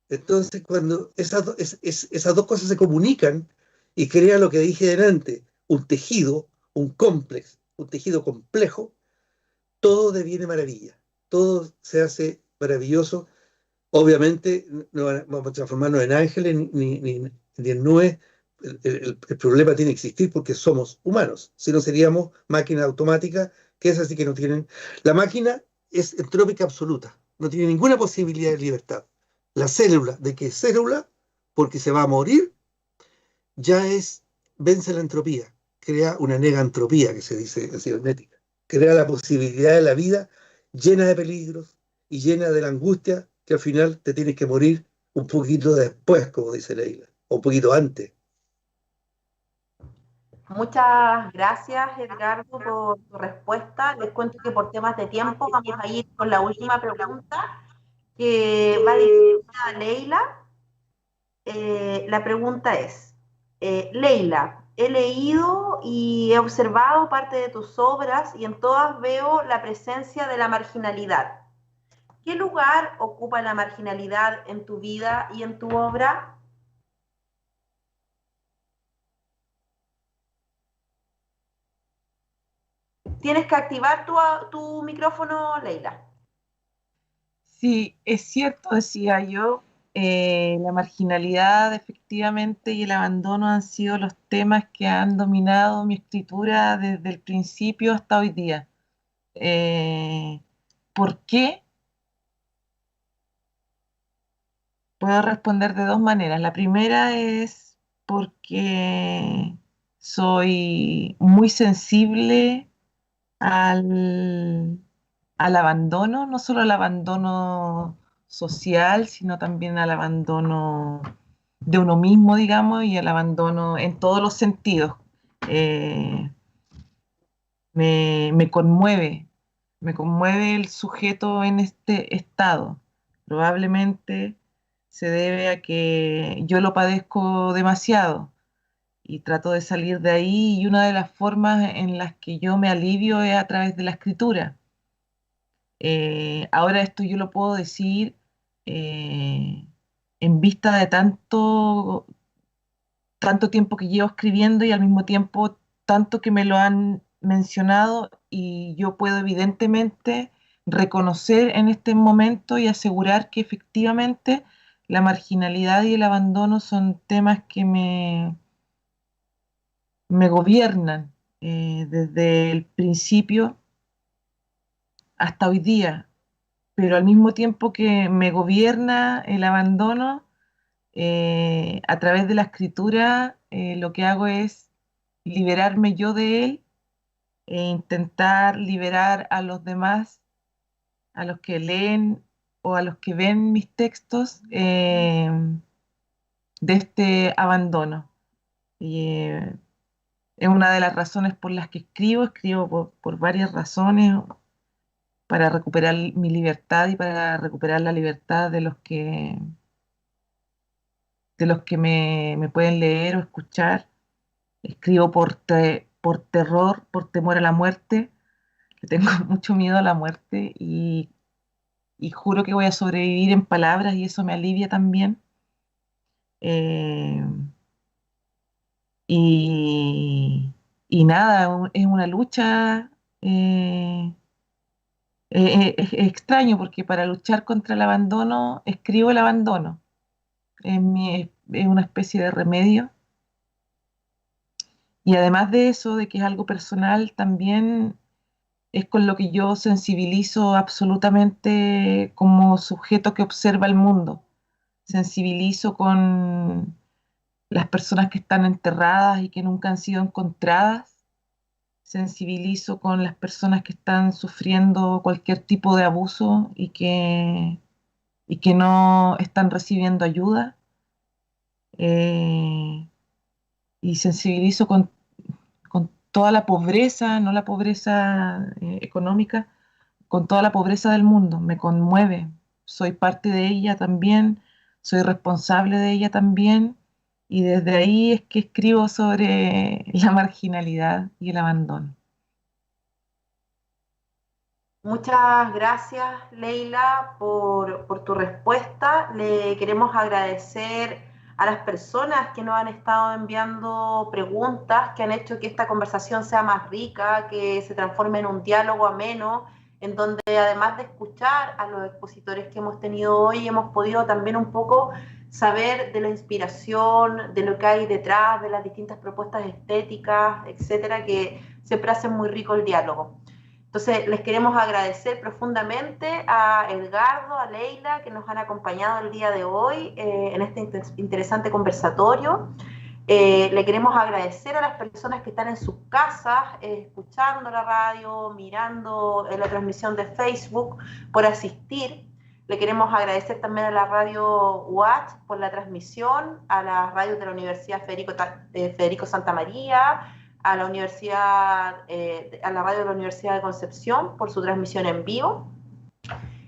Entonces, cuando esas dos cosas se comunican y crean lo que dije delante, un tejido, un complex, un tejido complejo, todo deviene maravilla, todo se hace maravilloso. Obviamente no vamos a transformarnos en ángeles ni en nubes. El problema tiene que existir porque somos humanos, si no seríamos máquinas automáticas, que es así que no tienen. La máquina es entrópica absoluta, no tiene ninguna posibilidad de libertad. La célula, ¿de qué célula? Porque se va a morir, vence la entropía, crea una negantropía, que se dice en cibernética, crea la posibilidad de la vida llena de peligros y llena de la angustia que al final te tienes que morir un poquito después, como dice Leila, o un poquito antes. Muchas gracias, Edgardo, por tu respuesta. Les cuento que por temas de tiempo vamos a ir con la última pregunta, que va dirigida a Leila. La pregunta es, Leila, he leído y he observado parte de tus obras y en todas veo la presencia de la marginalidad. ¿Qué lugar ocupa la marginalidad en tu vida y en tu obra? Tienes que activar tu micrófono, Leila. Sí, es cierto, decía yo, la marginalidad efectivamente y el abandono han sido los temas que han dominado mi escritura desde el principio hasta hoy día. ¿Por qué? Puedo responder de dos maneras. La primera es porque soy muy sensible al abandono, no solo al abandono social, sino también al abandono de uno mismo, digamos, y al abandono en todos los sentidos. Eh, me conmueve el sujeto en este estado. Probablemente se debe a que yo lo padezco demasiado y trato de salir de ahí, y una de las formas en las que yo me alivio es a través de la escritura. Ahora esto yo lo puedo decir en vista de tanto tiempo que llevo escribiendo y al mismo tiempo tanto que me lo han mencionado, y yo puedo evidentemente reconocer en este momento y asegurar que efectivamente la marginalidad y el abandono son temas que me gobiernan desde el principio hasta hoy día, pero al mismo tiempo que me gobierna el abandono, a través de la escritura lo que hago es liberarme yo de él e intentar liberar a los demás, a los que leen o a los que ven mis textos, de este abandono. Y es una de las razones por las que escribo por varias razones, para recuperar mi libertad y para recuperar la libertad de los que me pueden leer o escuchar. Escribo por terror, por temor a la muerte, que tengo mucho miedo a la muerte, y juro que voy a sobrevivir en palabras, y eso me alivia también. Eh, y nada, es una lucha. Es extraño porque para luchar contra el abandono, escribo el abandono. Es una especie de remedio. Y además de eso, de que es algo personal, también es con lo que yo sensibilizo absolutamente como sujeto que observa el mundo. Sensibilizo con las personas que están enterradas y que nunca han sido encontradas. Sensibilizo con las personas que están sufriendo cualquier tipo de abuso y que no están recibiendo ayuda. Y sensibilizo con toda la pobreza, no la pobreza económica, con toda la pobreza del mundo. Me conmueve. Soy parte de ella también, soy responsable de ella también, y desde ahí es que escribo sobre la marginalidad y el abandono. Muchas gracias, Leila, por tu respuesta. Le queremos agradecer a las personas que nos han estado enviando preguntas, que han hecho que esta conversación sea más rica, que se transforme en un diálogo ameno, en donde además de escuchar a los expositores que hemos tenido hoy, hemos podido también un poco saber de la inspiración, de lo que hay detrás, de las distintas propuestas estéticas, etcétera, que siempre hacen muy rico el diálogo. Entonces, les queremos agradecer profundamente a Edgardo, a Leila, que nos han acompañado el día de hoy en este interesante conversatorio. Le queremos agradecer a las personas que están en sus casas, escuchando la radio, mirando la transmisión de Facebook, por asistir. Le queremos agradecer también a la radio UACH por la transmisión, a las radios de la Universidad Federico Santa María, a la radio de la Universidad de Concepción por su transmisión en vivo.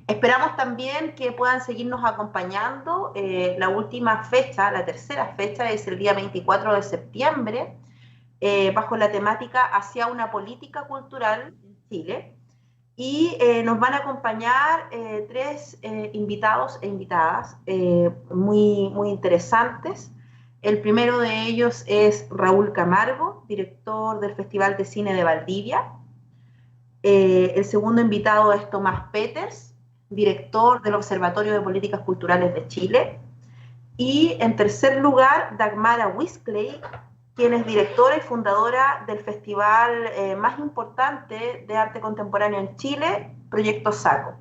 Esperamos también que puedan seguirnos acompañando. La última fecha, la tercera fecha, es el día 24 de septiembre, bajo la temática Hacia una política cultural en Chile. Y nos van a acompañar tres invitados e invitadas muy, muy interesantes. El primero de ellos es Raúl Camargo, director del Festival de Cine de Valdivia. El segundo invitado es Tomás Peters, director del Observatorio de Políticas Culturales de Chile. Y en tercer lugar, Dagmara Wiskley, quien es directora y fundadora del festival más importante de arte contemporáneo en Chile, Proyecto Saco.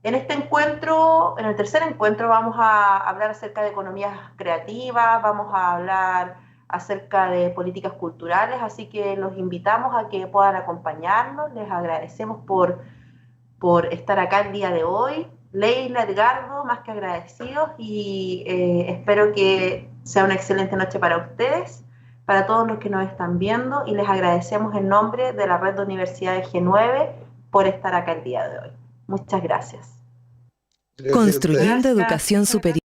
En este encuentro, en el tercer encuentro, vamos a hablar acerca de economías creativas, vamos a hablar acerca de políticas culturales, así que los invitamos a que puedan acompañarnos. Les agradecemos por estar acá el día de hoy. Leila, Edgardo, más que agradecidos, y espero que sea una excelente noche para ustedes, para todos los que nos están viendo, y les agradecemos en nombre de la Red de Universidades G9 por estar acá el día de hoy. Muchas gracias. Gracias a ustedes. Construyendo Gracias. educación superior.